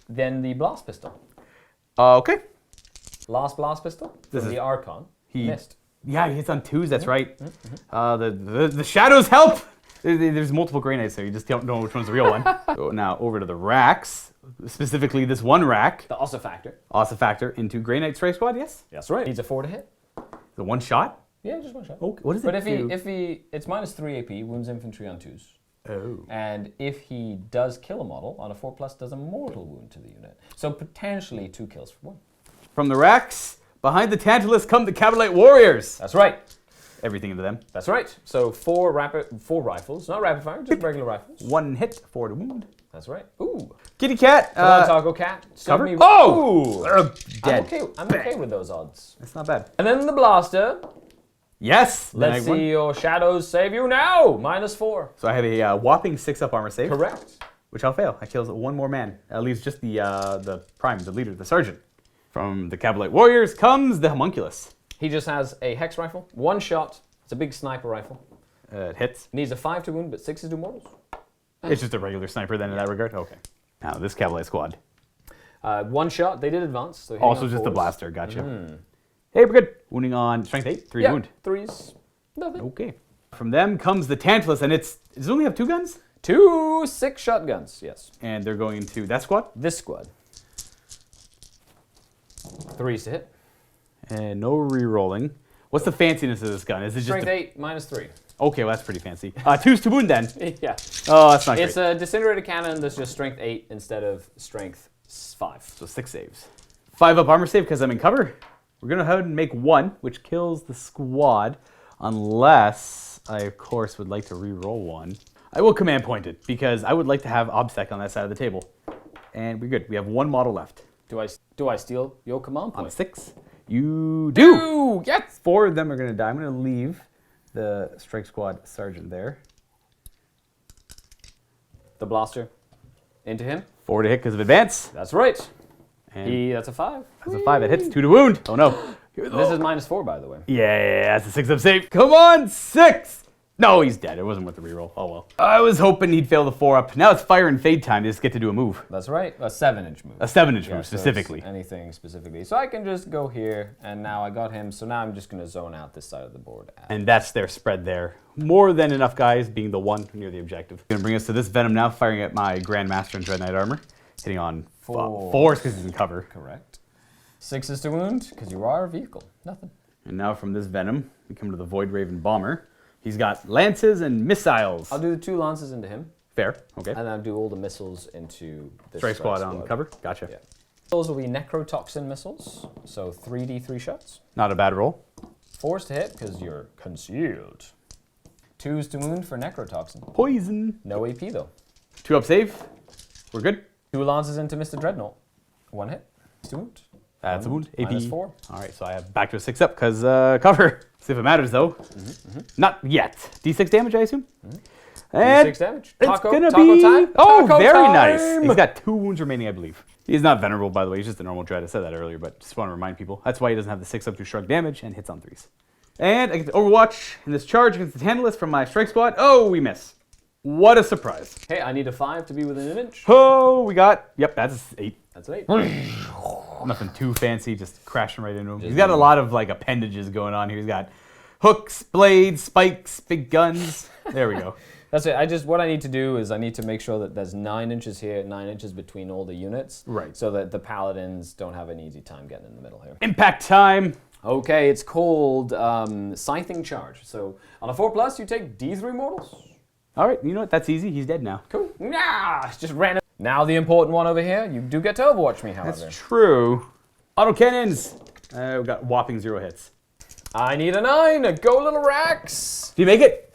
Then the blast pistol.
Okay.
Last blast pistol
This
from
is-
the Archon.
He
Missed.
Yeah, he hits on 2s. That's right. The shadows help. There's multiple Grey Knights there. You just don't know which one's the real one. So now over to the racks. Specifically, this 1 rack.
The Ossifactor.
Ossifactor into Grey Knight Strike Squad. Yes.
That's right. Needs a 4 to hit.
The 1 shot.
Yeah, just 1 shot.
Okay. What does it
But
do?
if he, it's -3 AP, wounds infantry on 2s.
Oh.
And if he does kill a model on a 4+, does a mortal wound to the unit. So potentially 2 kills for 1.
From the racks, behind the Tantalus come the Cabalite Warriors.
That's right.
Everything into them.
That's right. So 4 rifles, not rapid fire, just regular rifles.
1 hit, 4 to wound.
That's right. Ooh.
Kitty cat.
Come on, Taco Cat. Serve
cover.
me-
Oh!
Ooh.
Dead.
I'm okay with those odds.
That's not bad.
And then the blaster.
Yes. then
Let's
I won.
see your shadows save you now. -4.
So I have a whopping 6-up armor save.
Correct.
Which I'll fail. I kills 1 more man. At least just the prime, the leader, the sergeant. From the Cabalite Warriors comes the homunculus.
He just has a hex rifle, 1 shot. It's a big sniper rifle.
It hits.
Needs a 5 to wound, but 6 is to mortals.
It's just a regular sniper then in that regard. Okay. Now this Cavalite squad.
1 shot. They did advance. So hitting
Also
on
just the
4s.
blaster. Gotcha. Hey, we're good. Wounding on strength 8, 3
Yeah,
wound.
3s. Nothing.
Okay. From them comes the Tantalus, and does it only have 2 guns?
2 6 shotguns. Yes.
And they're going to that squad.
This squad. 3s to hit.
And no re-rolling. What's the fanciness of this gun? Is it just
Strength 8, -3.
Okay, well, that's pretty fancy. 2's to wound then.
Yeah.
Oh, that's not
It's
great.
a disintegrated cannon that's just strength 8 instead of strength 5.
So 6 saves. 5 up armor save because I'm in cover. We're going to go ahead and make 1, which kills the squad, unless I, of course, would like to re-roll 1. I will command point it because I would like to have OBSEC on that side of the table. And we're good. We have 1 model left.
Do I steal your command point?
On 6, you do.
Ooh, yes!
4 of them are going to die. I'm going to leave the strike squad sergeant there.
The blaster into him.
4 to hit because of advance.
That's right.
And
That's a 5.
that's a 5. It hits. 2 to wound. Oh no.
This is -4, by the way.
Yeah, that's a 6 up save. Come on, 6. No, he's dead. It wasn't worth the reroll. Oh well. I was hoping he'd fail the 4 up. Now it's fire and fade time. You just get to do a move.
That's right. A 7-inch move.
A 7-inch
Yeah,
move
so it's
specifically.
anything specifically. So I can just go here, and now I got him. So now I'm just going to zone out this side of the board.
And that's their spread there. More than enough guys being the 1 near the objective. Gonna bring us to this Venom now, firing at my Grandmaster and Dread Knight armor. Hitting on 4 because he's in cover.
Correct. 6 is to wound, because you are a vehicle. Nothing.
And now from this Venom, we come to the Void Raven Bomber. He's got lances and missiles.
I'll do the 2 lances into him,
Fair, okay.
and then I'll do all the missiles into the
Strike squad on cover, gotcha.
Yeah. Those will be necrotoxin missiles, so 3d3 shots.
Not a bad roll.
4s to hit, because you're concealed. 2s to wound for necrotoxin.
Poison.
No AP, though.
2 up save. We're good.
2 lances into Mr. Dreadnought. 1 hit. 2 wound.
That's a wound. AP.
-4.
All right, so I have back to a 6 up because cover. See if it matters though. Not yet. D6 damage, I assume. And
D6 damage.
it's
Taco
gonna
time.
be. Oh,
Taco
very
time.
nice. He's got 2 wounds remaining, I believe. He's not venerable, by the way. He's just a normal dread. I said that earlier, but just want to remind people. That's why he doesn't have the 6 up to shrug damage and hits on 3s. And I get to Overwatch in this charge against the Tantalus from my strike squad. Oh, we miss. What a surprise.
Hey, I need a 5 to be within an inch.
Oh, we got. Yep, that's an 8.
That's an 8.
Nothing too fancy, just crashing right into him. He's got a lot of like appendages going on here. He's got hooks, blades, spikes, big guns. There we go.
That's it. What I need to do is I need to make sure that there's 9 inches here, 9 inches between all the units.
Right.
So that the paladins don't have an easy time getting in the middle here.
Impact time.
Okay, it's called Scything Charge. So on a 4+, you take D3 mortals.
All right, you know what? That's easy. He's dead now.
Cool. Nah, just ran it. Now the important one over here. You do get to Overwatch me, however.
That's true. Autocannons. We got whopping 0 hits.
I need a 9. Go, little Rex.
Do you make it?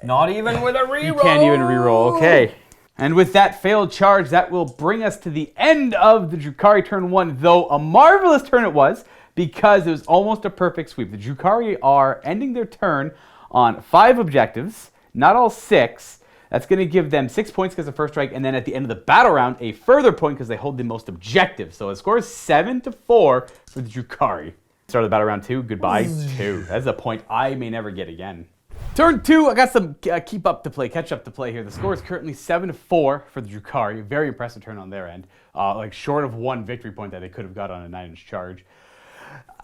Not even with a reroll.
You can't even reroll. Okay. And with that failed charge, that will bring us to the end of the Drukhari turn 1, though a marvelous turn it was because it was almost a perfect sweep. The Drukhari are ending their turn on 5 objectives, not all 6. That's going to give them 6 points because of first strike, and then at the end of the battle round, a further point because they hold the most objectives. So it scores 7-4 for the Drukhari. Start of the battle round 2. Goodbye, 2. That's a point I may never get again. Turn 2, I got some catch up to play here. The score is currently 7-4 for the Drukhari. Very impressive turn on their end. Like short of 1 victory point that they could have got on a 9-inch charge.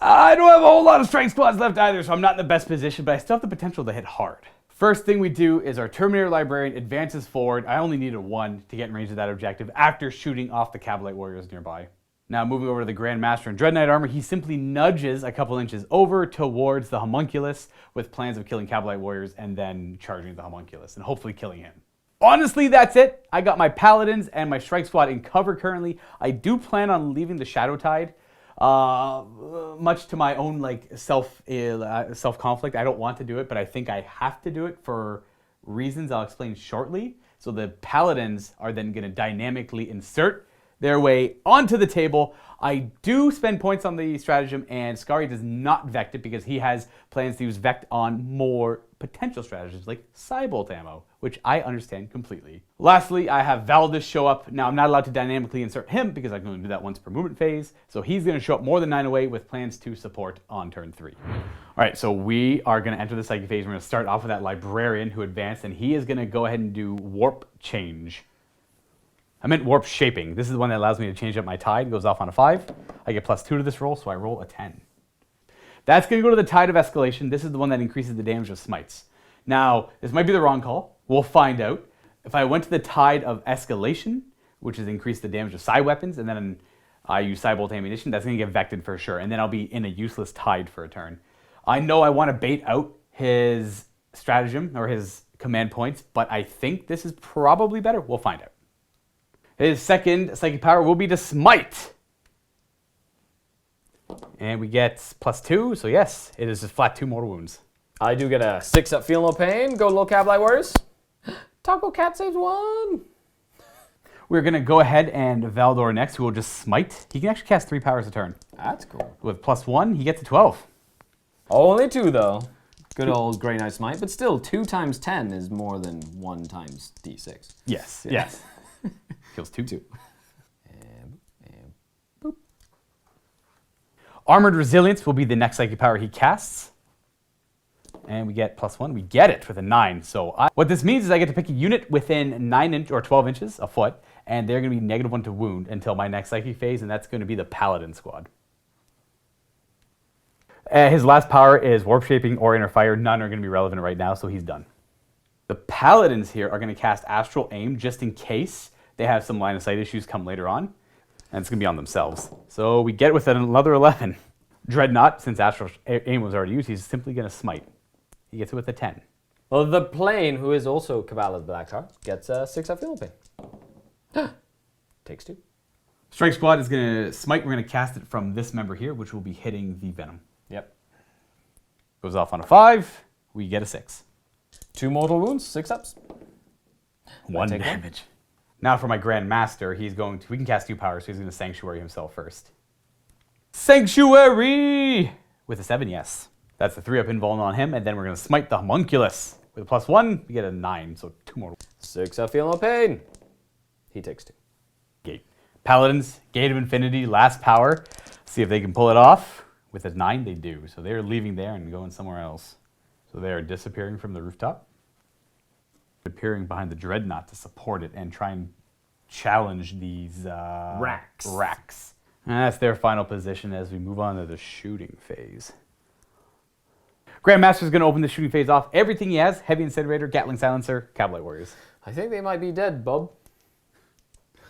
I don't have a whole lot of strike squads left either, so I'm not in the best position, but I still have the potential to hit hard. First thing we do is our Terminator Librarian advances forward. I only needed 1 to get in range of that objective after shooting off the Cavalite Warriors nearby. Now moving over to the Grandmaster and Dread Knight armor, he simply nudges a couple inches over towards the Homunculus with plans of killing Cavalite Warriors and then charging the Homunculus and hopefully killing him. Honestly, that's it. I got my Paladins and my Strike Squad in cover currently. I do plan on leaving the Shadow Tide. Much to my own self-conflict, I don't want to do it, but I think I have to do it for reasons I'll explain shortly. So the Paladins are then going to dynamically insert their way onto the table. I do spend points on the stratagem, and Skari does not vect it because he has plans to use vect on more potential stratagems like Cybolt ammo, which I understand completely. Lastly, I have Valdis show up. Now, I'm not allowed to dynamically insert him because I can only do that once per movement phase, so he's going to show up more than 9 away with plans to support on turn 3. All right, so we are going to enter the psychic phase. We're going to start off with that Librarian who advanced, and he is going to go ahead and do Warp Change. I meant Warp Shaping. This is the one that allows me to change up my tide. It goes off on a 5. I get +2 to this roll, so I roll a 10. That's going to go to the Tide of Escalation. This is the one that increases the damage of smites. Now, this might be the wrong call. We'll find out. If I went to the Tide of Escalation, which is increase the damage of psi weapons, and then I use Cybolt ammunition, that's going to get vected for sure, and then I'll be in a useless tide for a turn. I know I want to bait out his stratagem or his command points, but I think this is probably better. We'll find out. His second psychic power will be to smite. And we get +2, so yes, it is just flat 2 mortal wounds.
I do get a 6-up, feel no pain. Go low cab light warriors. Taco Cat saves 1.
We're going to go ahead and Valdor next, who will just smite. He can actually cast 3 powers a turn.
That's cool.
With +1, he gets a 12.
Only 2 though. Good old Grey Knight Smite, but still 2 times 10 is more than 1 times D6.
Yes,
Yeah.
yes. Kills 2.
And boop.
Armored Resilience will be the next psychic power he casts. And we get +1. We get it with a 9. So what this means is I get to pick a unit within 9 inch or 12 inches, a foot, and they're going to be -1 to wound until my next psychic phase, and that's going to be the Paladin squad. His last power is Warp Shaping or Inner Fire. None are going to be relevant right now, so he's done. The Paladins here are going to cast Astral Aim just in case they have some line of sight issues come later on, and it's going to be on themselves. So we get it with another 11. Dreadnought, since Astral Aim was already used, he's simply going to smite. He gets it with a 10.
Well, the Plane, who is also Cabala's Black Heart, gets a 6-up, feel no pain. Takes 2.
Strike Squad is going to smite. We're going to cast it from this member here, which will be hitting the Venom.
Yep.
Goes off on a 5. We get a 6.
2 mortal wounds, 6-ups.
1
take
damage. Now for my Grand Master, we can cast 2 powers, so he's going to Sanctuary himself first. Sanctuary! With a 7, yes. That's the 3-up invuln on him, and then we're going to smite the Homunculus. With a +1, we get a 9, so 2 more.
6-up, feel no pain. He takes 2.
Gate. Paladins, Gate of Infinity, last power. See if they can pull it off. With a 9, they do. So they're leaving there and going somewhere else. So they are disappearing from the rooftop. Appearing behind the Dreadnought to support it and try and challenge these racks. And that's their final position as we move on to the shooting phase. Grandmaster's going to open the shooting phase off. Everything he has, Heavy Incinerator, Gatling Silencer, Cavalry Warriors.
I think they might be dead, bub.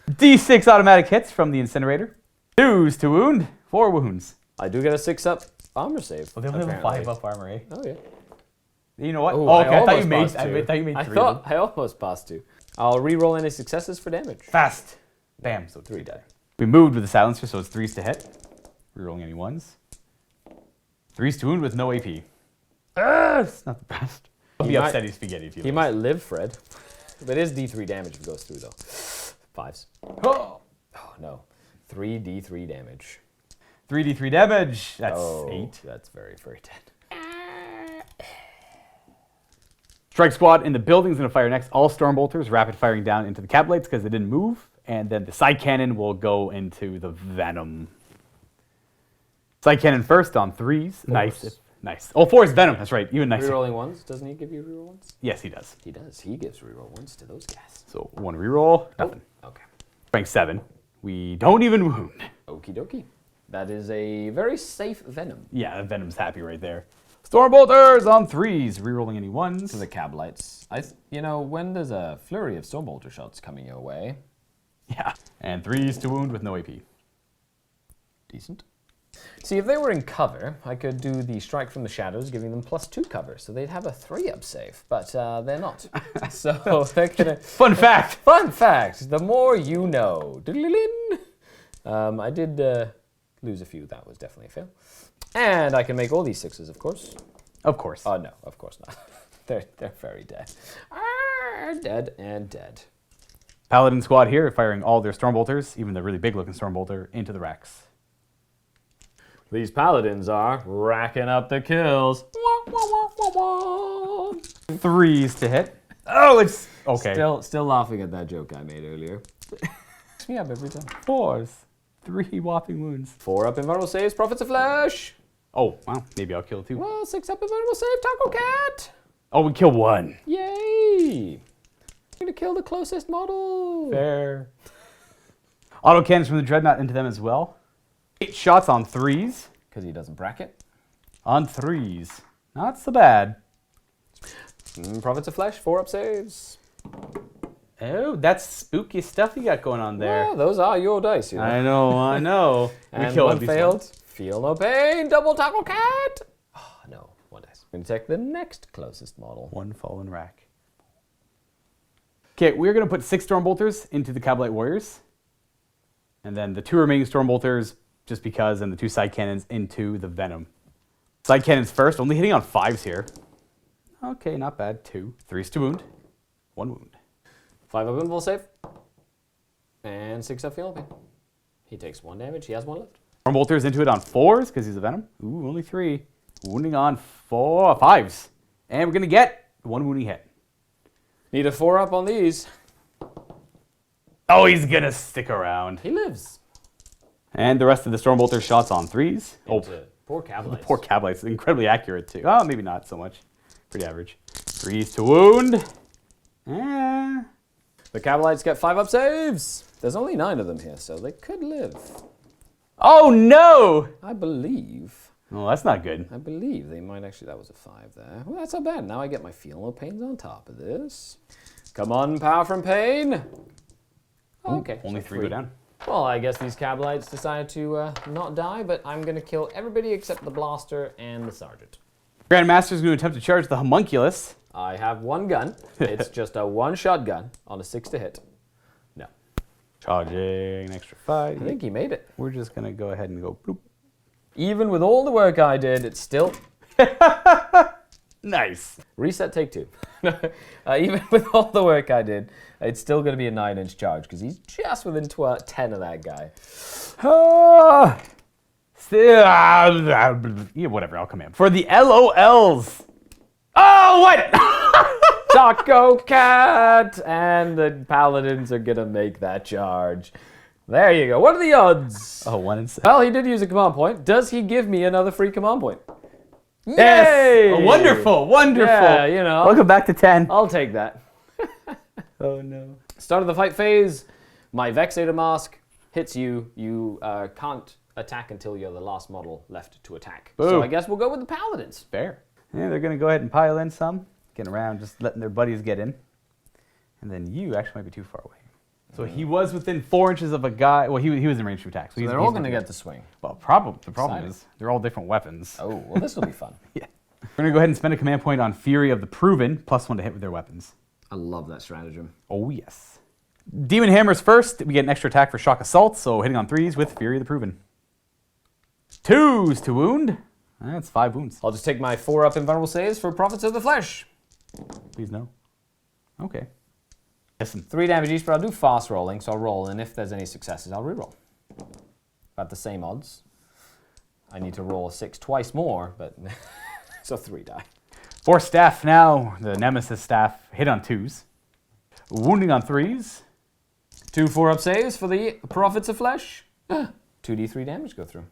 D6 automatic hits from the Incinerator. 2s to wound, 4 wounds.
I do get a 6-up armor save.
Well, they only have a 5-up armor, eh?
Oh, yeah.
You know what?
Ooh,
Okay, I thought
almost
you made
passed 2.
I thought you made 3
I
of them.
thought I almost passed 2. I'll re-roll any successes for damage.
Fast. Bam, so
3 die.
We moved with the Silencer, so it's 3s to hit. Rerolling any 1s. 3s to wound with no AP. It's not the best. I'll be upset he's spaghetti if you
He might live, Fred. But it is D3 damage if it goes through, though. 5s.
Oh.
Oh, no. 3d3 damage.
3d3 damage. That's 8.
That's very, very dead.
Strike Squad in the building is going to fire next. All Stormbolters rapid firing down into the Cablites because they didn't move. And then the Side Cannon will go into the Venom. Side Cannon first on 3s. Nice. Nice. Oh, 4 is Venom. That's right. Even nicer.
Rerolling 1s. Doesn't he give you reroll 1s?
Yes, he does.
He does. He gives reroll 1s to those guys.
So 1 reroll. Nothing.
Oh, okay.
Rank 7. We don't even wound.
Okie dokie. That is a very safe Venom.
Yeah, Venom's happy right there. Stormbolters on 3s. Rerolling any 1s.
To the Cablites. You know, when there's a flurry of Stormbolter shots coming your way.
Yeah. And 3s to wound with no AP.
Decent. See, if they were in cover, I could do the Strike from the Shadows, giving them +2 cover, so they'd have a 3-up save, but they're not. So they're gonna...
Fun fact!
Fun fact! The more you know. I did lose a few. That was definitely a fail. And I can make all these 6s, of course.
Of course.
Oh, no, of course not. They're very dead. Dead and dead.
Paladin Squad here, firing all their Stormbolters, even the really big-looking Stormbolter, into the racks.
These Paladins are racking up the kills.
3s to hit. Oh, it's... Okay.
Still laughing at that joke I made earlier. Picks me up every time.
4s. 3 whopping wounds.
4-up invulnerable saves, Prophets of Flesh.
Oh, wow. Maybe I'll kill 2.
Well, 6-up invulnerable save, Taco Cat.
Oh, we kill 1.
Yay! I'm gonna kill the closest model.
Fair. Autocannons from the Dreadnought into them as well. 8 shots on 3s.
Because he doesn't bracket.
On 3s. Not so bad.
Prophets of Flesh, 4-up saves.
Oh, that's spooky stuff you got going on there.
Well, those are your dice, you know.
I know.
And one failed. Feel no pain, double Taco Cat. Oh, no. going to take the next closest model.
One fallen rack. Okay, we're going to put 6 Stormbolters into the Kabalite Warriors. And then the 2 remaining Stormbolters, just because, and the 2 side cannons into the Venom. Side cannons first, only hitting on 5s here. Okay, not bad. 2. 3s to wound. 1 wound.
5 up invul save. And 6 up feel pain. He takes 1 damage. He has 1 left.
Stormbolters into it on 4s, because he's a Venom. Ooh, only 3. Wounding on 5s. And we're going to get 1 wounding hit.
Need a 4 up on these.
Oh, he's going to stick around.
He lives.
And the rest of the Stormbolter shots on 3s. Oh,
poor Cavalites.
the poor Kabalites. Incredibly accurate, too. Oh, maybe not so much. Pretty average. 3s to wound.
The Cavalites get 5 up saves. There's only 9 of them here, so they could live.
Oh, no!
I believe.
Well, that's not good.
I believe they might actually. That was a 5 there. Well, that's not bad. Now I get my feel no pains on top of this. Come on, power from pain. Okay.
Only 3 go down.
Well, I guess these Cavalites decided to not die, but I'm going to kill everybody except the Blaster and the Sergeant.
Grandmaster's going to attempt to charge the Homunculus.
I have 1 gun. It's just a 1-shot gun on a 6 to hit. No.
Charging an extra 5.
I think he made it.
We're just going to go ahead and go bloop.
Even with all the work I did, it's still...
Nice.
Reset, take 2. Even with all the work I did, it's still going to be a 9-inch charge because he's just within 10 of that guy.
Yeah, whatever, I'll come in. For the LOLs. Oh, what?
Taco Cat! And the Paladins are going to make that charge. There you go. What are the odds?
Oh, 1 in 6.
Well, he did use a command point. Does he give me another free command point?
Yes!
Yay!
Oh, wonderful, wonderful.
Yeah, you know.
Welcome back to 10.
I'll take that.
Oh, no.
Start of the fight phase. My Vexator Mask hits you. You can't attack until you're the last model left to attack.
Boom.
So I guess we'll go with the Paladins.
Fair. Yeah, they're going to go ahead and pile in some. Getting around, just letting their buddies get in. And then you actually might be too far away. So he was within 4 inches of a guy. Well, he was in range to attack. So
They're all going to get the swing.
Well, the problem
Exciting.
is they're all different weapons.
Oh, well, this will be fun.
Yeah. We're going to go ahead and spend a command point on Fury of the Proven, +1 to hit with their weapons.
I love that stratagem.
Oh, yes. Demon Hammers first. We get an extra attack for Shock Assault, so hitting on 3s with Fury of the Proven. 2s to wound. That's 5 wounds.
I'll just take my 4 up invulnerable saves for Prophets of the Flesh.
Please no. Okay. Listen.
3 damage each, but I'll do fast rolling, so I'll roll, and if there's any successes, I'll reroll. At the same odds. I need to roll 6 twice more, but so 3 die.
4 staff now. The Nemesis staff hit on 2s. Wounding on 3s.
2 4-up saves for the Prophets of Flesh. 2d3 damage go through.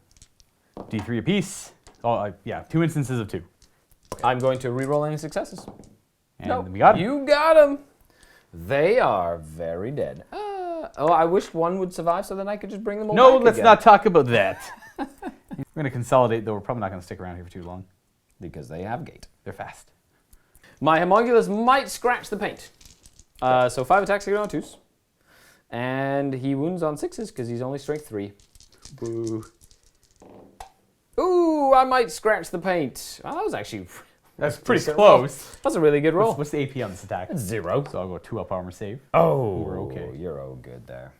D3 apiece. Oh, yeah, 2 instances of 2.
I'm going to reroll any successes.
And we got him.
You got them. They are very dead. Oh, I wish one would survive so then I could just bring them all
No,
back
let's
again.
not talk about that. We're going to consolidate, though. We're probably not going to stick around here for too long.
Because they have gate.
They're fast.
My Homunculus might scratch the paint. So 5 attacks again on 2s. And he wounds on 6s because he's only strength 3.
Boo.
Ooh, I might scratch the paint. Oh, that was actually...
That's pretty close.
That's a really good roll.
What's the AP on this attack?
It's 0.
So I'll go 2 up armor save.
Oh,
we're okay.
You're all good there.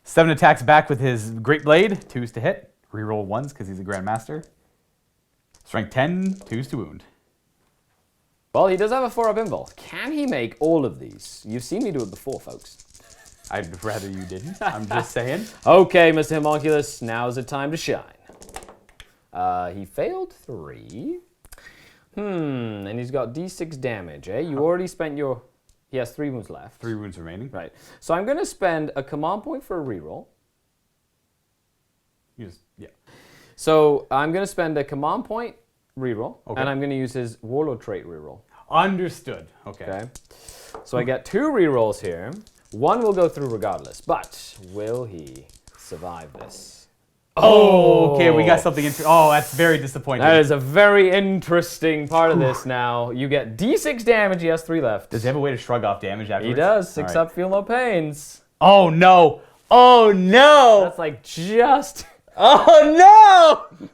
7 attacks back with his Great Blade. 2s to hit. Reroll 1s because he's a Grandmaster. Strength 10. 2s to wound.
Well, he does have a 4-up invul. Can he make all of these? You've seen me do it before, folks.
I'd rather you didn't. I'm just saying.
Okay, Mr. Homunculus, now's the time to shine. He failed 3. And he's got d6 damage, eh? You already spent your... He has 3 wounds left.
3 wounds remaining.
Right. So I'm going to spend a command point for a reroll.
Yeah.
So I'm going to spend a command point reroll,
Okay.
and I'm going to use his warlord trait reroll.
Understood.
Okay. So I get 2 rerolls here. 1 will go through regardless, but will he survive this?
Oh, okay, we got something interesting. Oh, that's very disappointing.
That is a very interesting part of this now. You get d6 damage, he has 3 left.
Does he have a way to shrug off damage afterwards?
He does, 6
All right.
up, feel no pains.
Oh, no. Oh, no.
That's like just
Oh no!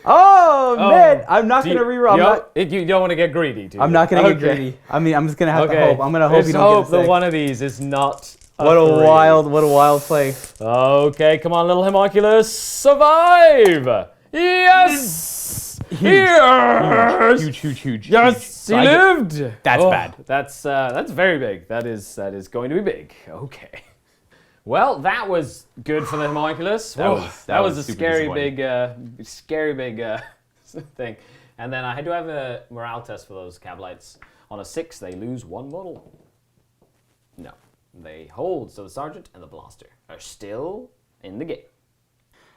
Oh man, I'm not gonna reroll.
You don't want to get greedy, do you?
I'm not gonna get greedy. I mean, I'm just gonna have to hope. I'm gonna hope
Let's
you don't
hope
get a
that
six.
one of these is not.
What a wild play.
Okay, come on, little homunculus, survive! Yes! Yes!
Huge.
Yes,
So
he lived.
That's bad.
That's very big. That is going to be big. Okay. Well, that was good for the homunculus. That was a scary big thing. And then I do have a morale test for those Cabalites. On a 6, they lose 1 model. No, they hold. So the sergeant and the blaster are still in the game.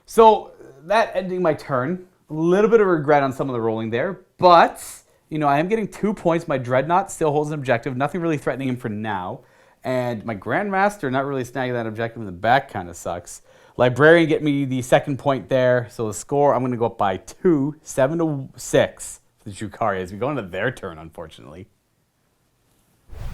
So that ending my turn. A little bit of regret on some of the rolling there, but you know I am getting 2 points. My dreadnought still holds an objective. Nothing really threatening him for now. And my Grandmaster not really snagging that objective in the back kind of sucks. Librarian get me the 2nd point there. So the score, I'm going to go up by 2, 7-6 for the Drukhari as we go into their turn, unfortunately.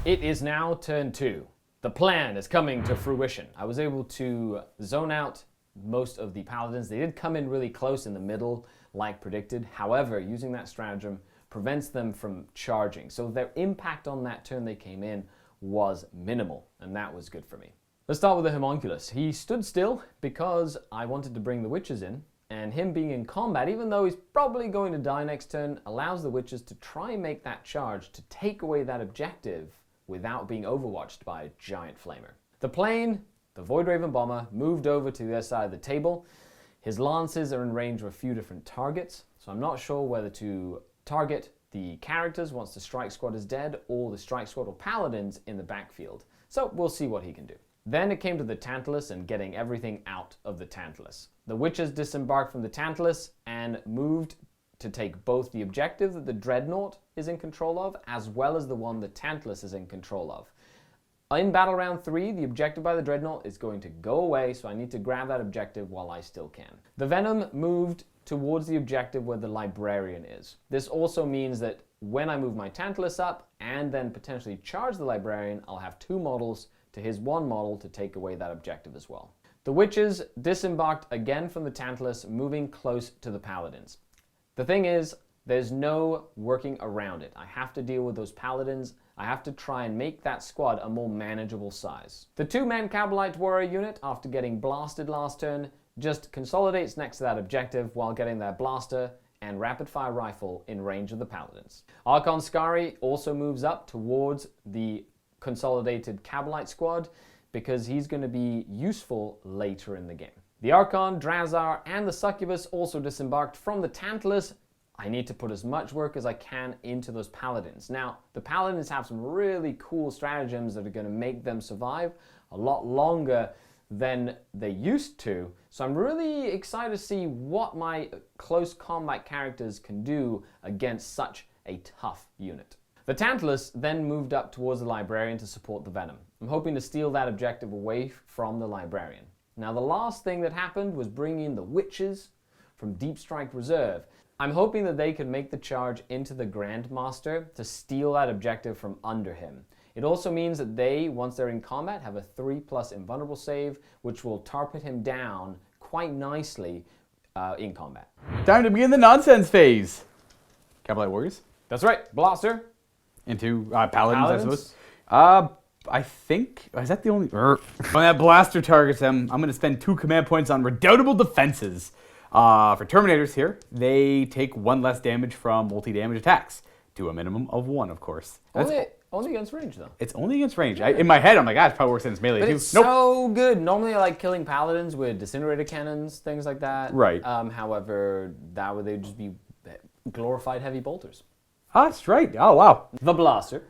It is now turn 2. The plan is coming to fruition. I was able to zone out most of the paladins. They did come in really close in the middle, like predicted. However, using that stratagem prevents them from charging. So their impact on that turn they came in was minimal, and that was good for me. Let's start with the homunculus. He stood still because I wanted to bring the witches in, and him being in combat, even though he's probably going to die next turn, allows the witches to try and make that charge to take away that objective without being overwatched by a giant flamer. The plane, the Void Raven bomber, moved over to the other side of the table. His lances are in range of a few different targets, so I'm not sure whether to target the characters once the strike squad is dead, or the strike squad or paladins in the backfield. So we'll see what he can do. Then it came to the Tantalus and getting everything out of the Tantalus. The witches disembarked from the Tantalus and moved to take both the objective that the Dreadnought is in control of, as well as the one the Tantalus is in control of. In battle round 3, the objective by the Dreadnought is going to go away, so I need to grab that objective while I still can. The Venom moved towards the objective where the Librarian is. This also means that when I move my Tantalus up and then potentially charge the Librarian, I'll have 2 models to his 1 model to take away that objective as well. The Witches disembarked again from the Tantalus, moving close to the Paladins. The thing is, there's no working around it. I have to deal with those Paladins. I have to try and make that squad a more manageable size. The 2-man Cabalite Warrior unit, after getting blasted last turn, just consolidates next to that objective while getting their blaster and rapid-fire rifle in range of the Paladins. Archon Skari also moves up towards the consolidated Cabalite squad because he's going to be useful later in the game. The Archon, Drazar, and the Succubus also disembarked from the Tantalus. I need to put as much work as I can into those Paladins. Now, the Paladins have some really cool stratagems that are going to make them survive a lot longer than they used to. So I'm really excited to see what my close combat characters can do against such a tough unit. The Tantalus then moved up towards the Librarian to support the Venom. I'm hoping to steal that objective away from the Librarian. Now, the last thing that happened was bringing in the Witches from Deep Strike Reserve. I'm hoping that they can make the charge into the Grandmaster to steal that objective from under him. It also means that they, once they're in combat, have a 3+ invulnerable save, which will target him down quite nicely in combat.
Time to begin the nonsense phase. Cabalite Warriors.
That's right, Blaster.
Into Paladins, I suppose. I think, is that the only... When that blaster targets them, I'm going to spend 2 command points on Redoubtable Defenses. For Terminators here, they take 1 less damage from multi-damage attacks, to a minimum of 1, of course.
Only against range, though.
It's only against range. In my head, I'm like, it probably works against melee,
but
too.
It's so good. Normally, I like killing Paladins with disintegrator cannons, things like that.
Right.
However, that would just be glorified heavy bolters.
That's right. Oh, wow.
The Blaster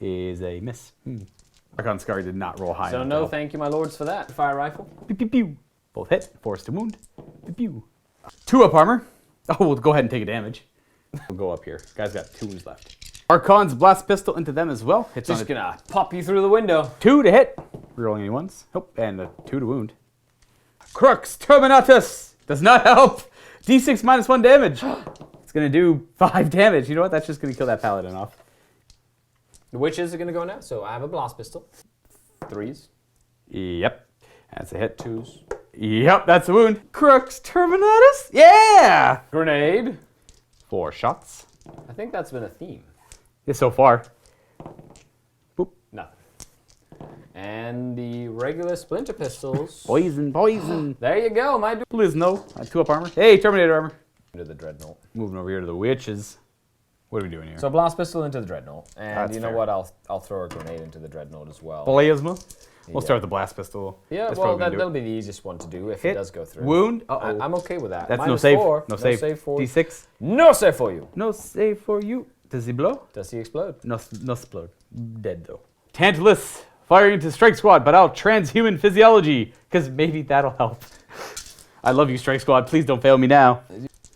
is a miss. Archon Skari did not roll high.
So no thank you, my lords, for that. Fire rifle.
Pew, pew, pew. Both hit. Force to wound. Pew, pew. 2 up armor. Oh, we'll go ahead and take a damage. We'll go up here. Guy's got 2 wounds left. Archon's blast pistol into them as well. Hits
just gonna pop you through the window. 2
to hit. Rerolling any ones. Oh, and a 2 to wound. Crux Terminatus does not help. D6 minus 1 damage. It's gonna do 5 damage. You know what? That's just gonna kill that paladin off.
The witches are gonna go now. So I have a blast pistol. 3s.
Yep. That's a hit.
2s.
Yep, that's a wound. Crux Terminatus? Yeah!
Grenade.
4 shots.
I think that's been a theme.
Yeah, so far. Boop.
Nothing. And the regular splinter pistols.
Poison, poison.
There you go, my dude.
Please, no. 2 up armor. Hey, Terminator armor.
Into the dreadnought.
Moving over here to the witches. What are we doing here?
So blast pistol into the dreadnought, and
That's
you know
fair.
what? I'll throw a grenade into the dreadnought as well.
Plasma. We'll
Yeah.
start with the blast pistol.
Yeah,
That's
well,
probably gonna do
that'll
it.
be the easiest one to do if
Hit.
it does go through.
Wound. Uh-oh.
I'm okay with that.
That's no
Minus
save.
4.
No save.
for
D6.
No save for you.
No save for you. Does he blow?
Does he explode?
No, no explode. Dead though. Tantalus firing into Strike Squad, but out transhuman physiology, because maybe that'll help. I love you, Strike Squad. Please don't fail me now.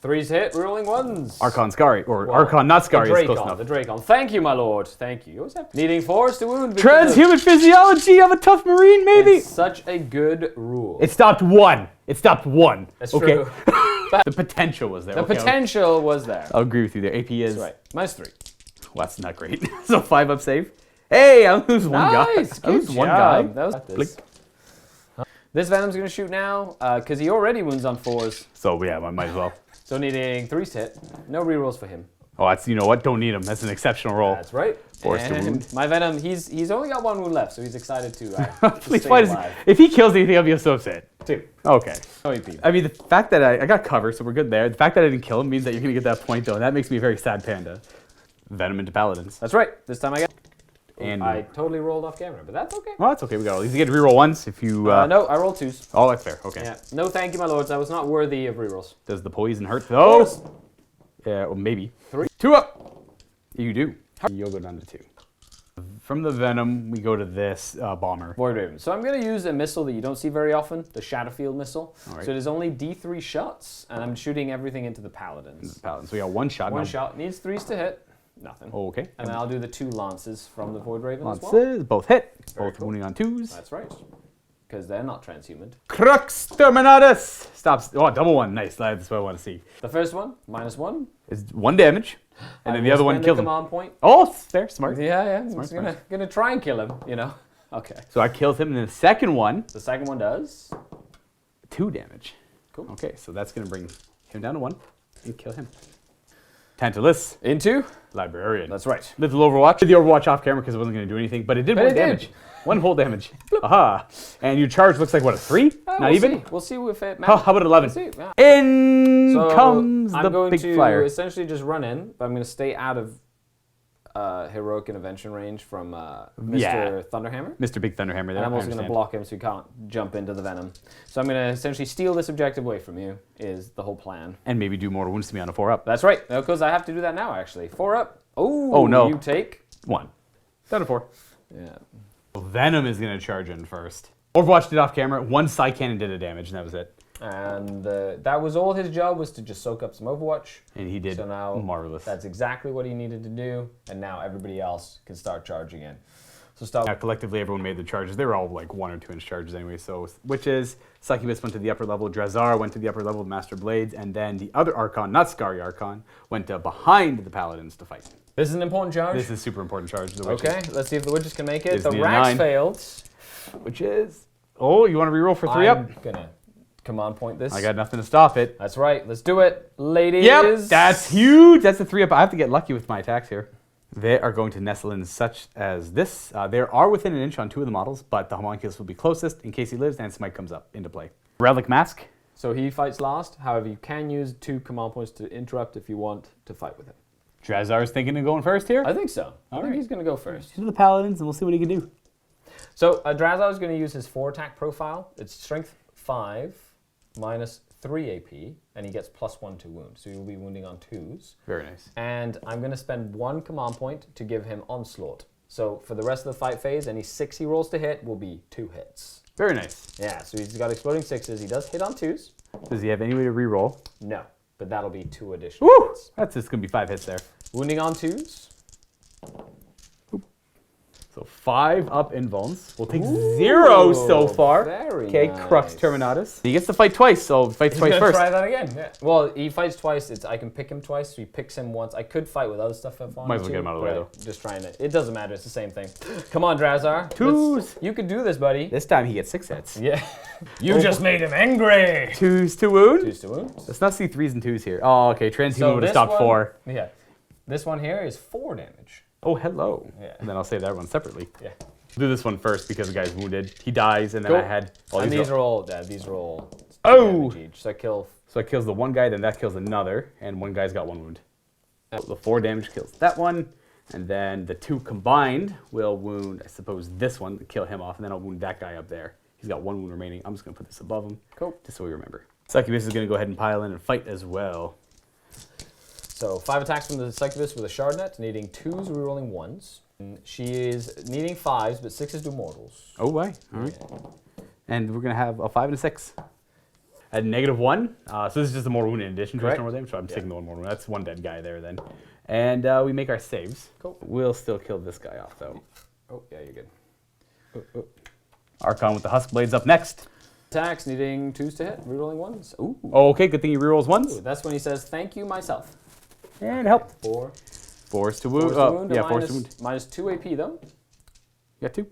3's hit, rolling 1s.
Archon Skari, or
Well,
Archon not Skari is close
The
enough.
Dracon. Thank you, my lord. Thank you. You always have needing 4s to wound. because
Transhuman physiology of a tough marine, maybe?
It's such a good rule.
It stopped 1. It stopped 1.
That's
okay.
true.
The potential was there.
The
okay,
potential was there.
I'll agree with you there. AP is.
That's right. Minus 3.
Well, that's not great. So 5 up save. Hey, I lose one guy.
Nice.
I lose
Good
one
job.
guy.
That was
Blink.
This Venom's going to shoot now, because he already wounds on 4s.
So yeah, I might as well.
So needing 3's hit. No rerolls for him.
Oh, that's, you know what? Don't need him. That's an exceptional roll.
That's right.
Forced to
And
wound.
my Venom, he's only got 1 wound left, so he's excited to
Please,
stay
why does
alive.
if he kills anything, I'll be so upset.
2.
Okay.
No EP.
I mean, the fact that I got cover, so we're good there. The fact that I didn't kill him means that you're gonna get that point though, and that makes me a very sad panda. Venom into paladins.
That's right. This time I got.
And
I totally rolled off camera, but that's okay.
well, that's okay. We got all these. You get to reroll once if you.
No, I rolled 2s.
Oh, that's fair. Okay.
Yeah. No, thank you, my lords. I was not worthy of rerolls.
Does the poison hurt? Oh.
Fours.
Yeah, well, maybe.
3.
2 up. You do. You'll go down to 2. From the Venom, we go to this bomber.
Void Raven. So I'm going to use a missile that you don't see very often, the Shadowfield missile.
Alright.
So it is only D3 shots, and I'm shooting everything into the Paladins.
Paladins. So we got 1 shot.
One
now.
shot. Needs 3s to hit. Nothing.
Oh, okay.
And then I'll do the 2 lances from the Void Raven as well.
Lances, both hit.
Very
Both
cool.
wounding on 2s.
That's right. Because they're not transhuman.
Crux Terminatus. Stops. Oh, double 1. Nice. That's what I want to see.
The first one, -1.
Is 1 damage, and then the other one killed him.
Command point.
Oh, fair, smart.
Yeah. I'm just
Smart.
gonna try and kill him, you know. Okay.
So I killed him, and then the second one,
The second one does.
2 damage.
Cool.
Okay, so that's gonna bring him down to 1 and kill him. Tantalus,
Into.
librarian.
That's right.
Little Overwatch. Did the Overwatch off camera because it wasn't gonna do anything, but it did
But
1
it did.
damage. 1 whole damage. Aha! And your charge looks like what, a 3? Not
we'll
even.
See. We'll see if it
How
matters.
about 11?
We'll see. Yeah.
In
So
comes
I'm
the
going
big
to
flyer.
essentially just run in, but I'm going to stay out of heroic intervention range from Mr.
Yeah.
Thunderhammer.
Mr. Big Thunderhammer there.
And I'm
I
also going to
understand.
block him so he can't jump into the venom. So I'm going to essentially steal this objective away from you, is the whole plan.
And maybe do more wounds to me on a 4 up.
That's right, because I have to do that now, actually. 4 up.
Oh, no.
You take.
1. Down to 4.
Yeah.
Venom is going to charge in first. Overwatch did off camera. 1 side cannon did a damage, and that was it.
And that was all his job, was to just soak up some Overwatch.
And he did
So now
marvelous.
that's exactly what he needed to do, and now everybody else can start charging in. So start.
Now, collectively, everyone made the charges. They were all like 1 or 2 inch charges anyway. So, Witches, Succubus went to the upper level, Drazar went to the upper level with Master Blades, and then the other Archon, not Skari Archon, went behind the Paladins to fight.
This is an important charge.
This is super important charge. The Witches.
Okay, let's see if the witches can make it.
This
The
need a
racks
9.
failed.
Witches. Oh, you want to reroll for 3
I'm
up?
gonna command point this.
I got nothing to stop it.
That's right. Let's do it, ladies.
Yep, that's huge. That's a 3 up. I have to get lucky with my attacks here. They are going to nestle in such as this. They are within an inch on 2 of the models, but the homunculus will be closest in case he lives and Smite comes up into play. Relic Mask.
So he fights last. However, you can use 2 command points to interrupt if you want to fight with him.
Drazar's thinking of going first here.
I think so. I think
right.
he's gonna go first.
To the Paladins, and we'll see what he can do.
So Drazar is going to use his 4 attack profile. It's strength 5 minus 3 AP, and he gets +1 to wound. So he'll be wounding on 2s.
Very nice.
And I'm going to spend 1 command point to give him onslaught. So for the rest of the fight phase, any 6 he rolls to hit will be 2 hits.
Very nice.
Yeah, so he's got exploding 6s. He does hit on 2s.
Does he have any way to reroll?
No, but that'll be 2 additional
Woo!
hits.
That's just going to be 5 hits there.
Wounding on 2s.
So 5 up invulns. We'll take 0 so far.
Very
Okay,
nice.
Crux Terminatus. He gets to fight twice, so he fights twice
Gonna
first.
try that again. Yeah. Well, he fights twice. I can pick him twice. So he picks him once. I could fight with other stuff if I wanted
Might as well
to,
get him out of the way,
but Just trying to. It doesn't matter. It's the same thing. Come on, Drazar.
2s.
You can do this, buddy.
This time he gets 6 hits.
Yeah. You just made him angry.
2s to wound.
2s to wound.
Let's not see 3s and 2s here. Oh, okay. Transhuman
So
would have
this
stopped
one-
4.
Yeah. This one here is 4 damage.
Oh, hello.
Yeah.
And then I'll save that one separately.
Yeah.
Do this one first because the guy's wounded. He dies, and then I had. Oh,
And these are all. Yeah, these are all.
Oh!
damage each. So I kill.
So it kills the one guy, then that kills another, and one guy's got 1 wound. The 4 damage kills that one, and then the 2 combined will wound, I suppose, this one, kill him off, and then I'll wound that guy up there. He's got 1 wound remaining. I'm just going to put this above him,
Cool.
just so we remember. Succubus is going to go ahead and pile in and fight as well.
So 5 attacks from the Succubus with a Shardnet, needing 2s, rerolling 1s. And she is needing 5s, but 6s do mortals.
Oh, why? All right. And we're going to have a 5 and a 6. At -1, so this is just a more wound in addition to his
Correct.
normal damage, so I'm taking the 1 more wound. That's 1 dead guy there then. And we make our saves.
Cool.
We'll still kill this guy off, though.
Oh, yeah, you're good.
Archon with the Husk Blades up next.
Attacks needing 2s to hit, rerolling 1s. Ooh.
Oh, okay, good thing he rerolls
Ooh,
ones.
that's when he says, thank you, myself.
And help.
4.
4s to wound.
4s to wound.
Yeah, 4s to wound.
Minus 2 AP, though.
You got 2.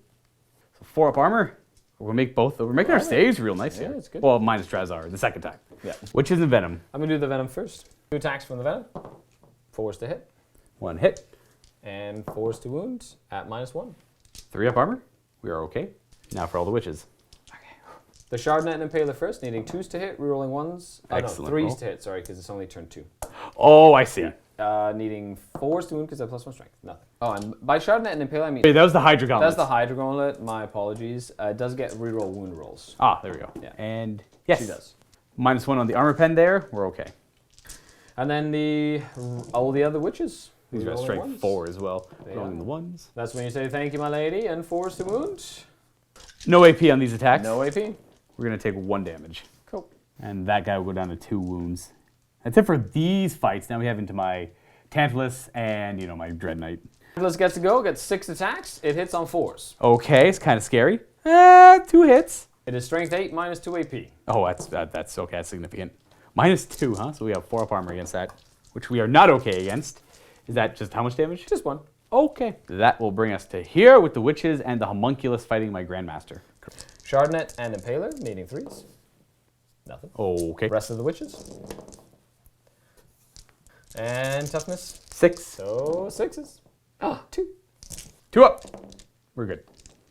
So 4 up armor. We'll make both. We're making our saves real nice
Yeah,
here.
it's good.
Well, minus Drazar the second time.
Yeah.
Witches and Venom.
I'm going to do the Venom first. 2 attacks from the Venom. 4s to hit.
1 hit.
And 4s to wound at -1.
3 up armor. We are okay. Now for all the witches.
The Shardnet and Impaler first, needing 2s to hit, rerolling 1s. Oh,
Excellent
no, 3s
roll.
to hit, sorry, because it's only turn 2.
Oh, I see.
Needing 4s to wound because I have +1 strength. Nothing. Oh, and by Shardnet and Impaler, I mean...
Wait, that was the Hydra Gauntlet.
That's the Hydra Gauntlet. My apologies. It does get reroll wound rolls.
Ah, there we go.
Yeah.
And yes.
She does.
-1 on the armor pen there. We're okay.
And then all the other witches.
He's got
Rerolling
strength
ones.
4 as well.
They
Rolling
are.
the 1s.
That's when you say thank you, my lady, and 4s to wound.
No AP on these attacks.
No AP.
We're going to take 1 damage.
Cool.
And that guy will go down to 2 wounds. That's it for these fights. Now we have into my Tantalus and, you know, my Dread Knight.
Let's get to go. Gets 6 attacks. It hits on 4s.
Okay, it's kind of scary. 2 hits.
It is strength 8 minus 2 AP.
Oh, that's okay. That's significant. -2, huh? So we have 4 up armor against that, which we are not okay against. Is that just how much damage?
Just 1.
Okay. That will bring us to here with the witches and the homunculus fighting my Grandmaster.
Shardnet and Impaler, needing 3s. Nothing.
Okay.
Rest of the witches. And toughness.
6.
So 6s. Ah, 2.
2 up. We're good.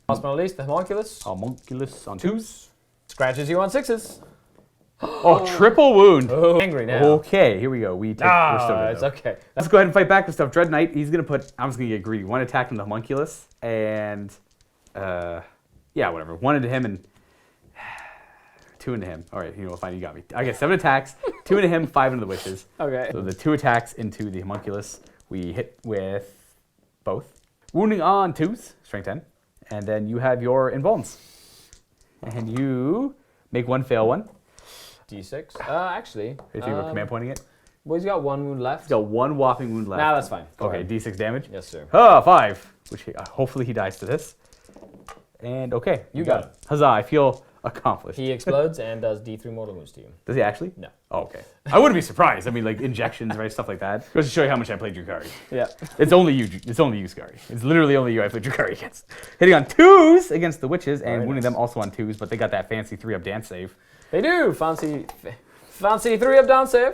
Last but not least, the homunculus.
Homunculus on 2s.
Scratches you on 6s.
Oh, triple wound.
Oh, angry now.
Okay, here we go. We're still good,
It's
though.
okay.
Let's go ahead and fight back with stuff. Dread Knight, he's going to put, I'm just going to get greedy. 1 attack on the homunculus, and, yeah, whatever. 1 into him and 2 into him. All right, you know, fine, you got me. I get 7 attacks, 2 into him, 5 into the witches.
Okay.
So the 2 attacks into the homunculus, we hit with both. Wounding on 2s, strength 10, and then you have your invulns. And you make 1 fail 1.
D6. Actually.
If you were command pointing it.
Well, he's got 1 wound left.
He's got 1 whopping wound left.
Nah, that's fine. Go
Okay,
ahead.
D6 damage.
Yes, sir.
5, which hopefully he dies to this. And okay,
You got it.
Huzzah! I feel accomplished.
He explodes and does D3 mortal wounds to you.
Does he actually?
No.
Oh, okay. I wouldn't be surprised. I mean, like injections, right? Stuff like that. Goes to show you how much I played Drukhari.
Yeah.
It's only you. It's only you, Skari. It's literally only you I played Drukhari against. Hitting on 2s against the witches and
Very
wounding
nice.
them also on 2s, but they got that fancy 3-up dance save.
They do. Fancy 3-up down save.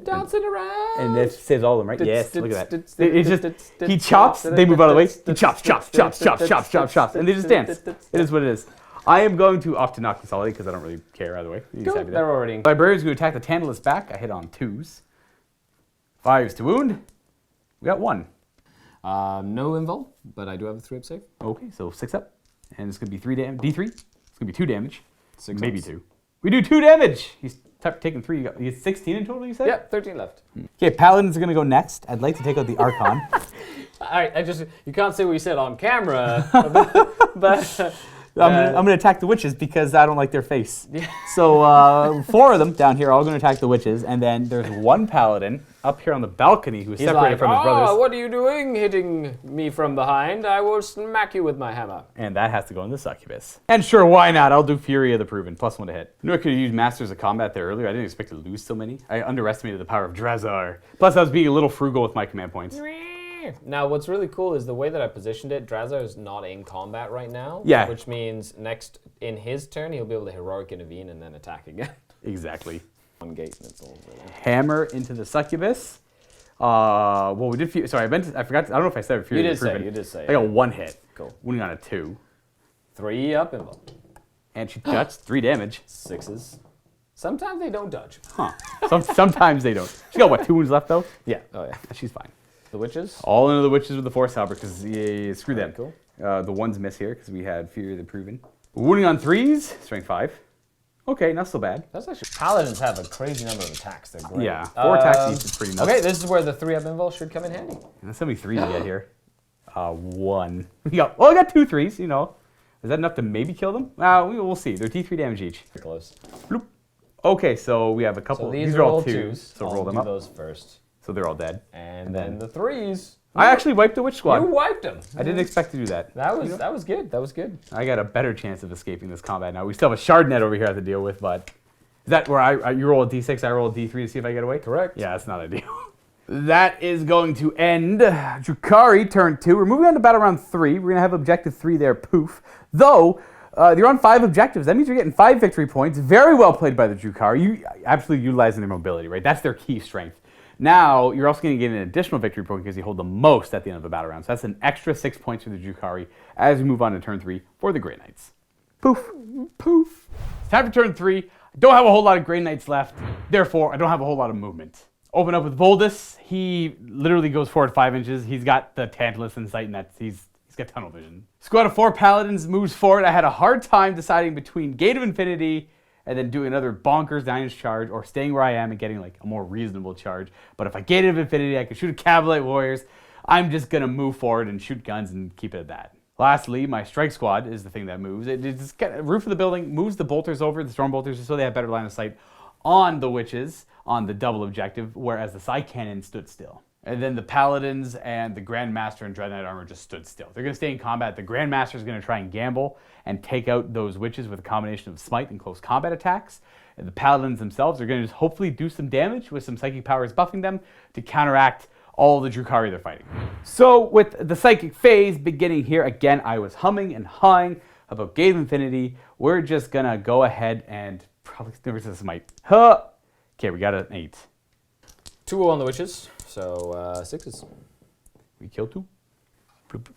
Dancing around.
And that saves all of them, right? Yes, look at that. It's just, he chops, they move out of the way. He chops, and they just dance. It is what it is. I am going to opt to not consolidate because I don't really care either way. He's
Cool.
happy there.
They're already in.
Librarian's going to attack the Tantalus back. I hit on 2s. 5s to wound. We got 1.
No invul, but I do have a 3-up save.
Okay, so 6 up. And it's going to be 3 damage. D3. It's going to be 2 damage.
6
Maybe
ups.
2. We do 2 damage. He's taking 3. He has 16 in total, you said?
Yep, 13 left.
Okay, Paladin's going to go next. I'd like to take out the Archon.
All right, you can't say what you said on camera, but
I'm going to attack the witches because I don't like their face. So 4 of them down here are all going to attack the witches, and then there's 1 paladin up here on the balcony who's
He's
separated
like,
from his brothers.
what are you doing hitting me from behind? I will smack you with my hammer.
And that has to go in the succubus. And sure, why not? I'll do Fury of the Proven. +1 to hit. I knew I could have used Masters of Combat there earlier. I didn't expect to lose so many. I underestimated the power of Drazar. Plus, I was being a little frugal with my command points.
Now, what's really cool is the way that I positioned it. Drazar is not in combat right now.
Yeah.
Which means next, in his turn, he'll be able to heroic intervene and then attack again.
Exactly.
One gate and it's all really.
Hammer into the succubus. Well, we did. Sorry, I forgot. I don't know if I said Fury.
You did
of the Proven.
say. You did say.
I got 1 hit.
Cool.
Winning on a 2.
3 up and
And she touched 3 damage.
6s. Sometimes they don't dodge.
Huh. Sometimes they don't. She got what, 2 wounds left though?
Yeah. Oh yeah.
She's fine.
The witches.
All into the witches with the Force Halber because screw them.
Cool.
The 1's miss here because we had Fury of the Proven. Wounding on 3s. Strength 5. Okay, not so bad.
That's actually. Paladins have a crazy number of attacks. They're great.
Yeah, 4 attacks is pretty nuts.
Okay, this is where the 3 up invul should come in handy.
And that's how many 3s you get here. 1. I got 2 3s. You know, is that enough to maybe kill them? We'll see. They're D3 damage each.
Close.
Bloop. Okay, so we have a couple.
So these
are all
twos.
So
I'll
roll them
do
up.
those first.
So they're all dead.
And then the 3s.
I actually wiped the witch squad.
You wiped them.
I didn't expect to do that.
That was good. That was good.
I got a better chance of escaping this combat now. We still have a shard net over here I have to deal with, but is that where you roll a d6, I roll a d3 to see if I get away?
Correct.
Yeah, that's not ideal. That is going to end Drukhari turn 2. We're moving on to battle round 3. We're going to have objective 3 there, poof. Though, you're on 5 objectives. That means you're getting 5 victory points. Very well played by the Drukhari. You absolutely utilizing their mobility, right? That's their key strength. Now, you're also going to get an additional victory point because you hold the most at the end of a battle round. So that's an extra 6 points for the Drukhari as we move on to turn 3 for the Grey Knights. Poof. Poof. It's time for turn 3. I don't have a whole lot of Grey Knights left. Therefore, I don't have a whole lot of movement. Open up with Voldus. He literally goes forward 5 inches. He's got the Tantalus in sight, and he's got tunnel vision. Squad of 4 Paladins moves forward. I had a hard time deciding between Gate of Infinity and then doing another bonkers 9-inch charge, or staying where I am and getting like a more reasonable charge. But if I Gate of Infinity, I could shoot a Cavalry Warriors. I'm just gonna move forward and shoot guns and keep it at that. Lastly, my strike squad is the thing that moves. It's kind of roof of the building, moves the bolters over, the storm bolters, so they have better line of sight on the witches on the double objective, whereas the side cannon stood still. And then the Paladins and the Grandmaster and Dread Knight armor just stood still. They're going to stay in combat. The Grandmaster is going to try and gamble and take out those witches with a combination of smite and close combat attacks. And the Paladins themselves are going to just hopefully do some damage with some psychic powers buffing them to counteract all the Drukhari they're fighting. So with the psychic phase beginning here, again, I was humming and hawing about Gate of Infinity. We're just going to go ahead and probably never to the smite. Huh. Okay, we got an 8.
2 on the witches. So 6s.
We kill 2. Bloop.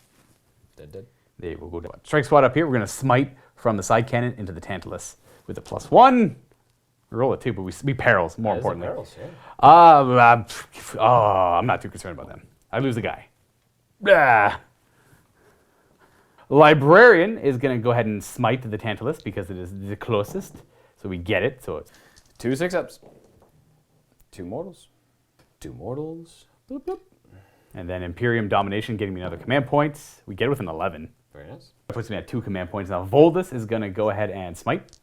Dead.
They will go down. Strike squad up here. We're going to smite from the side cannon into the Tantalus with a +1. We roll it 2, but we perils, more importantly.
Perils, yeah.
I'm not too concerned about them. I lose the guy. Librarian is going to go ahead and smite the Tantalus because it is the closest. So we get it. So it's
2 6-ups. 2 mortals. 2 mortals. Bloop, bloop.
And then Imperium Domination getting me another command point. We get it with an 11.
Very nice.
That puts me at 2 command points. Now Voldus is going to go ahead and smite.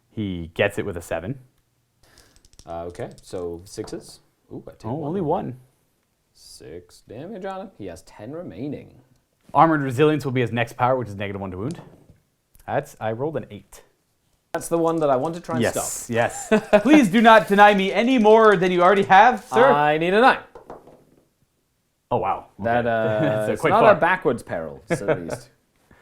He gets it with a 7.
Okay, so 6s. Ooh, I take
only 1.
6 damage on him. He has 10 remaining.
Armored Resilience will be his next power, which is -1 to wound. I rolled an 8.
That's the one that I want to try and stop.
Yes. Please do not deny me any more than you already have, sir.
I need a 9.
Oh, wow. Okay.
That it's
quite
not
far.
a backwards peril, at least.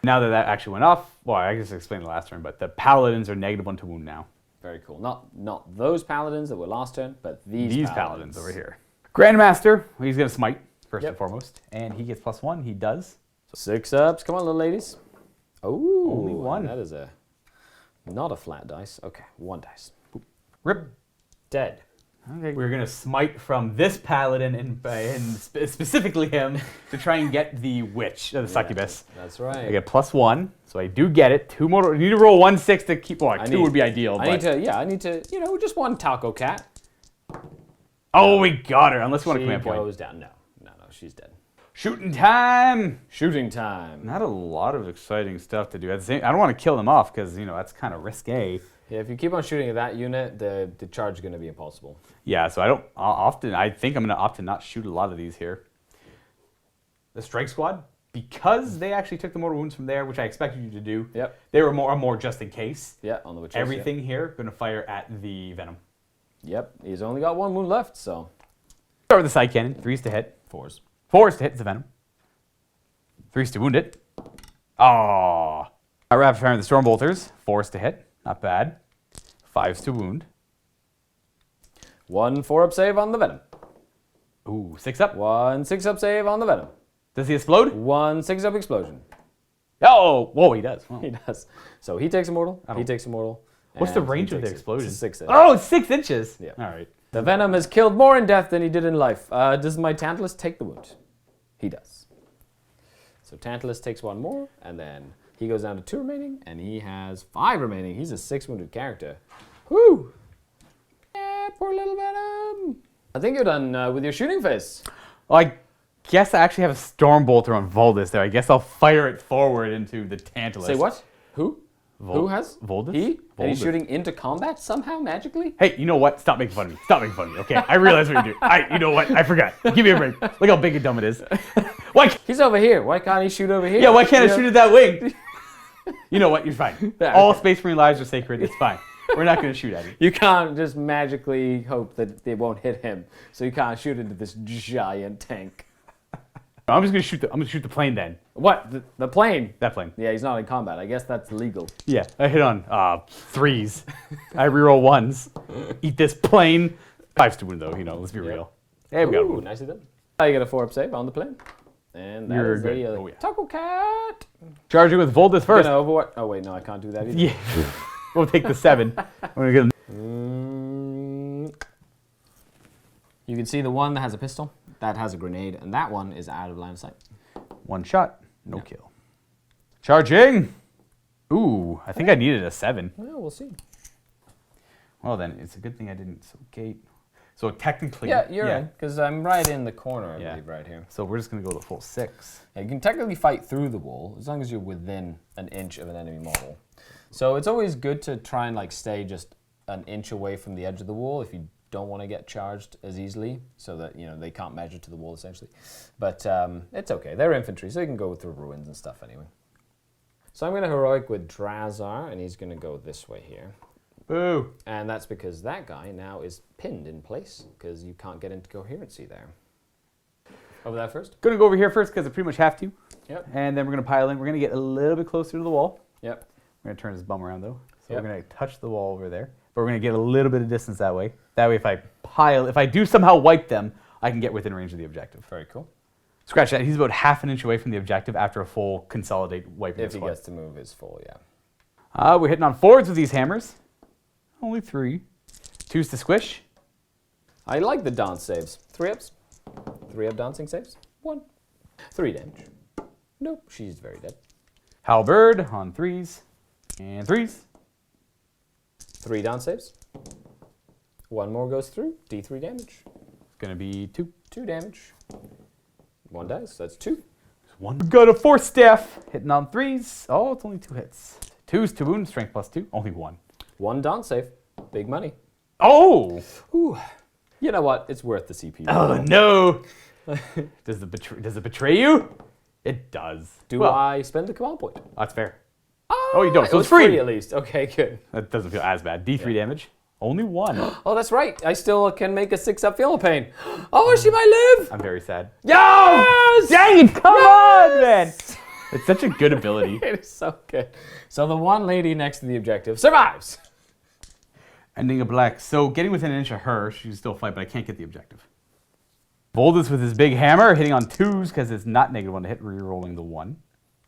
Now that actually went off, well, I just explained the last turn, but the Paladins are -1 to wound now.
Very cool. Not those paladins that were last turn, but these
Paladins over here. Grandmaster, he's going to smite, first
Yep.
and foremost. And he gets +1. He does.
6-ups. Come on, little ladies. Oh,
Only 1.
That is not a flat dice. Okay, 1 dice.
Rip.
Dead.
Okay, we're going to smite from this Paladin and specifically him to try and get the Witch, the Succubus.
That's right.
I get +1, so I do get it. 2 more. You need to roll 1 6 to keep. Well, 2 would be ideal.
I need to, just 1 taco cat.
Oh, we got her. Unless you want a
She
command point.
goes down. No, she's dead.
Shooting time.
Shooting time.
Not a lot of exciting stuff to do. At the same, I don't want to kill them off because that's kind of risque.
Yeah, if you keep on shooting at that unit, the charge is going to be impossible.
Yeah, so I think I'm going to opt to not shoot a lot of these here. The strike squad, because they actually took the mortal wounds from there, which I expected you to do.
Yep.
They were more just in case.
Yeah, on the witches.
Everything here going to fire at the venom.
Yep, he's only got 1 wound left, so.
Start with the side cannon. 3s to hit.
4s.
4s to hit the venom. 3s to wound it. Oh. I rapid fire the storm bolters. 4s to hit. Not bad. 5s to wound.
1 4-up save on the venom.
Ooh, 6 up.
1 6-up save on the venom.
Does he explode?
1 6-up explosion.
Oh, whoa, he does. Whoa.
He does. So he takes a mortal. He takes a mortal.
What's the
and
range
he
of the
takes it.
explosion?
It's 6 inches.
Oh, it's 6 inches.
Yeah.
All right.
The venom has killed more in death than he did in life. Does my Tantalus take the wound? He does. So Tantalus takes 1 more, and then he goes down to 2 remaining, and he has 5 remaining. He's a 6 wounded character. Whoo! Yeah, poor little venom. I think you're done with your shooting phase.
Well, I guess I actually have a storm bolter on Voldus there. I guess I'll fire it forward into the Tantalus.
Say what? Who? Who has?
Voldus?
He? And he's
Voldus.
shooting into combat somehow, magically?
Hey, you know what? Stop making fun of me. Stop making fun of me, okay? I realize what you're doing. You know what? I forgot. Give me a break. Look how big and dumb it is. Why?
He's over here. Why can't he shoot over here?
Yeah, why can't I shoot at that wing? You know what? You're fine.
Yeah,
All
okay.
Space Marine lives are sacred. It's fine. We're not going to shoot at it.
You can't just magically hope that they won't hit him, so you can't shoot into this giant tank.
I'm just going to shoot the. I'm going to shoot the plane then.
What? The plane?
That plane.
Yeah, he's not in combat. I guess that's legal.
Yeah, I hit on 3s. I reroll 1s. Eat this plane. 5s to wound though. You know, let's be real. Hey, we got a
Ooh,
wound.
nicely done. I get a 4-up save on the plane. And that
You're
is
good.
a
Oh, yeah.
Taco Cat.
Charging with Voldus first.
Gonna overwatch. Oh wait, no, I can't do that either.
Yeah. We'll take the 7. I'm going to get
You can see the one that has a pistol, that has a grenade, and that one is out of line of sight.
1 shot. No kill. Charging. Ooh, I think I needed a 7.
Well, we'll see.
Well then, it's a good thing I didn't. So gate. So technically.
Yeah, you're in, because I'm right in the corner, I
Yeah.
believe, right here.
So we're just going to go the full 6.
Yeah, you can technically fight through the wall, as long as you're within an inch of an enemy model. So it's always good to try and like stay just an inch away from the edge of the wall if you don't want to get charged as easily, so that they can't measure to the wall essentially. But it's okay. They're infantry, so you can go through ruins and stuff anyway. So I'm going to heroic with Drazar, and he's going to go this way here.
Boo.
And that's because that guy now is pinned in place, because you can't get into coherency there. Over that first?
Going to go over here first because I pretty much have to.
Yep.
And then we're going to pile in. We're going to get a little bit closer to the wall.
Yep.
We're going to turn this bum around though. So
Yep.
we're going to touch the wall over there. But we're going to get a little bit of distance that way. That way if I do somehow wipe them, I can get within range of the objective.
Very cool.
Scratch that. He's about half an inch away from the objective after a full consolidate wiping
If
the
he
squad.
gets to move his full, yeah.
We're hitting on 4s with these hammers. Only 3. 2s to squish.
I like the dance saves. 3-ups. 3-up dancing saves. 1. 3 damage. Nope, she's very dead.
Halberd on 3s. And 3s.
3 dance saves. 1 more goes through. D3 damage.
It's going to be 2.
2 damage. 1 dies, so that's 2.
1. Got a 4 staff. Hitting on 3s. Oh, it's only 2 hits. 2s to wound. Strength plus 2. Only 1.
1 dance save. Big money.
Oh!
Ooh. You know what? It's worth the CPU.
Oh, no! Does it betray you? It does.
Do
Well,
I spend the command point?
That's fair. Oh, you don't. So
It
it's
was
free.
at least. Okay, good.
That doesn't feel as bad. D3 damage. Only 1.
Oh, that's right. I still can make a 6-up feel of pain. Oh, she might live.
I'm very sad.
Yes!
Dang it! Come on, man! It's such a good ability.
It is so good. So the one lady next to the objective survives.
Ending a black. So getting within an inch of her, she can still fight, but I can't get the objective. Voldus with his big hammer, hitting on 2s because it's not -1 to hit, re-rolling the 1.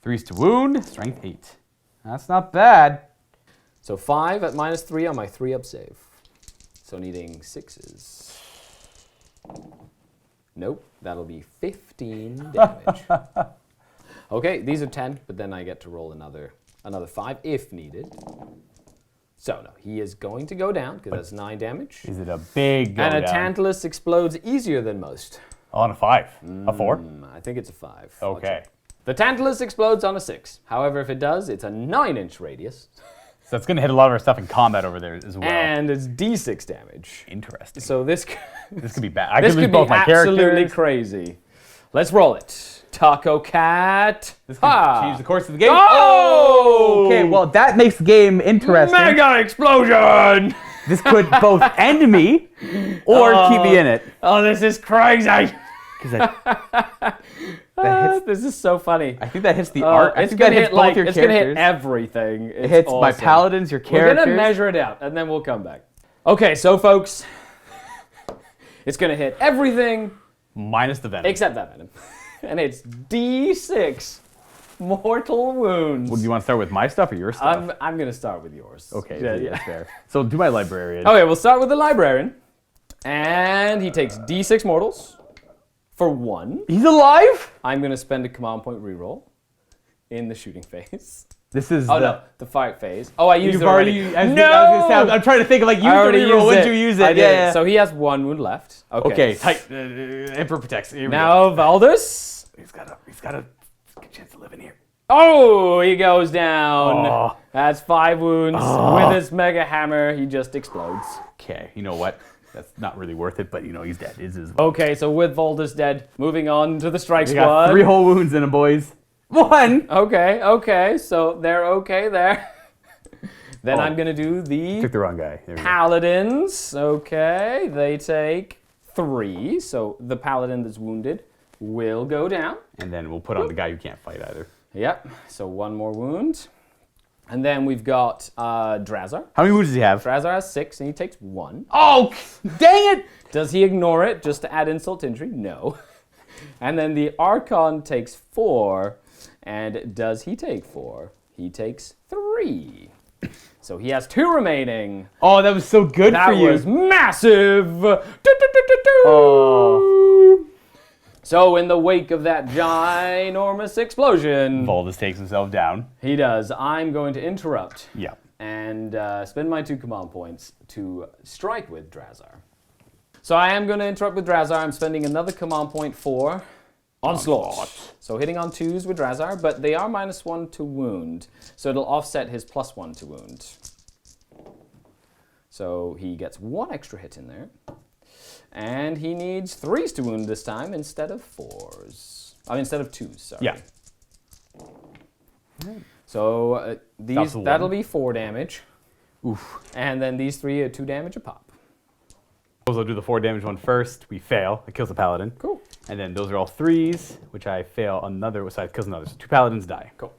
3s to wound, strength 8. That's not bad.
So 5 at -3 on my 3-up save. So needing 6s. Nope, that'll be 15 damage. Okay, these are 10, but then I get to roll another 5 if needed. So no, he is going to go down because that's 9 damage.
Is it a big go
And a
down?
Tantalus explodes easier than most.
On a 5. A 4?
I think it's a 5.
Okay.
The Tantalus explodes on a 6. However, if it does, it's a 9-inch radius.
So that's going to hit a lot of our stuff in combat over there as well.
And it's D6 damage.
Interesting.
So this
This could be bad. I
this
could lose
could be
both my
absolutely
characters.
crazy. Let's roll it. Taco Cat.
This could
Ha!
change the course of the game.
Oh!
Okay, well, that makes the game interesting.
Mega explosion!
This could both end me or keep me in it.
Oh, this is crazy.
'Cause that hits,
This is so funny.
I think that hits the art. I
It's
think
gonna
that hits
hit
both your
it's gonna
characters.
hit everything.
It hits my paladins, your
We're
characters.
gonna measure it out, and then we'll come back. Okay, so folks, it's gonna hit everything
Minus the venom.
except that venom, and it's D6 mortal wounds.
Would you want to start with my stuff or your stuff?
I'm gonna start with yours.
Okay,
Yeah.
that's fair. So do my librarian.
Okay, we'll start with the librarian, and he takes D6 mortals for 1.
He's alive?
I'm gonna spend a command point reroll in the shooting phase.
This is
No, the fight phase. Oh, I used
You've
it already.
I was gonna say, I'm trying to think of like, use
I already
the reroll.
used
When
it.
did you use it?
I did.
Yeah.
So he has 1 wound left.
Okay, tight. Emperor protects. Here we go.
Now Valdus.
He's got a chance to live in here.
Oh, he goes down.
Oh.
That's 5 wounds. With his mega hammer, he just explodes.
Okay, you know what? That's not really worth it, but you know, he's dead.
Okay, so with Valdus dead, moving on to the strike
We
squad.
got 3 whole wounds in him, boys. 1!
Okay, so they're okay there. Then I'm gonna do the
Took the wrong guy. There we go.
paladins. Okay, they take 3. So the paladin that's wounded will go down.
And then we'll put on the guy who can't fight either.
Yep, so 1 more wound. And then we've got Drazar.
How many wounds does he have?
Drazar has 6 and he takes 1.
Oh, dang it!
Does he ignore it just to add insult to injury? No. And then the Archon takes 4. And does he take 4? He takes 3. So he has 2 remaining.
Oh, that was so good
That
for you.
was massive.
Oh.
So in the wake of that ginormous explosion,
Valdus takes himself down.
he does. I'm going to interrupt
Yeah.
and spend my 2 command points to strike with Drazar. So I am going to interrupt with Drazar. I'm spending another command point for Onslaught. So hitting on 2s with Drazar, but they are -1 to wound. So it'll offset his +1 to wound. So he gets 1 extra hit in there. And he needs 3s to wound this time instead of 4s. Instead of 2s, sorry.
Yeah.
So
That's the
that'll
one.
be 4 damage.
Oof.
And then these 3 are 2 damage a pop.
I'll do the 4 damage one first. We fail. It kills the paladin.
Cool.
And then those are all 3s, which I fail another, so it kills another. So 2 paladins die.
Cool.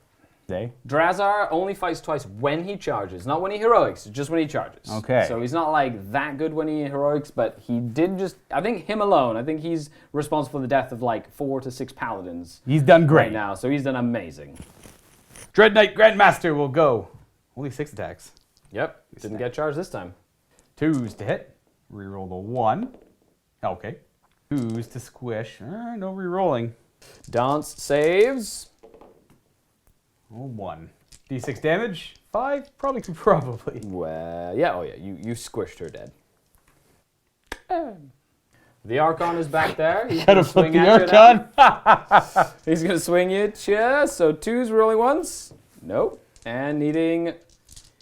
They?
Drazar only fights twice when he charges, not when he heroics, just when he charges.
Okay.
So he's not like that good when he heroics, but he did just, I think him alone, I think he's responsible for the death of like 4 to 6 paladins
He's done great.
right now, so he's done amazing.
Dread Knight Grandmaster will go. Only 6 attacks.
Yep, didn't get charged this time.
2s to hit. Reroll the 1. Okay. 2s to squish. No rerolling.
Dance saves.
Oh, 1. D6 damage. 5? Probably.
Well, yeah, oh yeah, you squished her dead. The Archon is back there. He's
Gotta
gonna
flip
swing
the
at you now.
Archon.
He's gonna swing at you. So 2s rolling once. Nope. And needing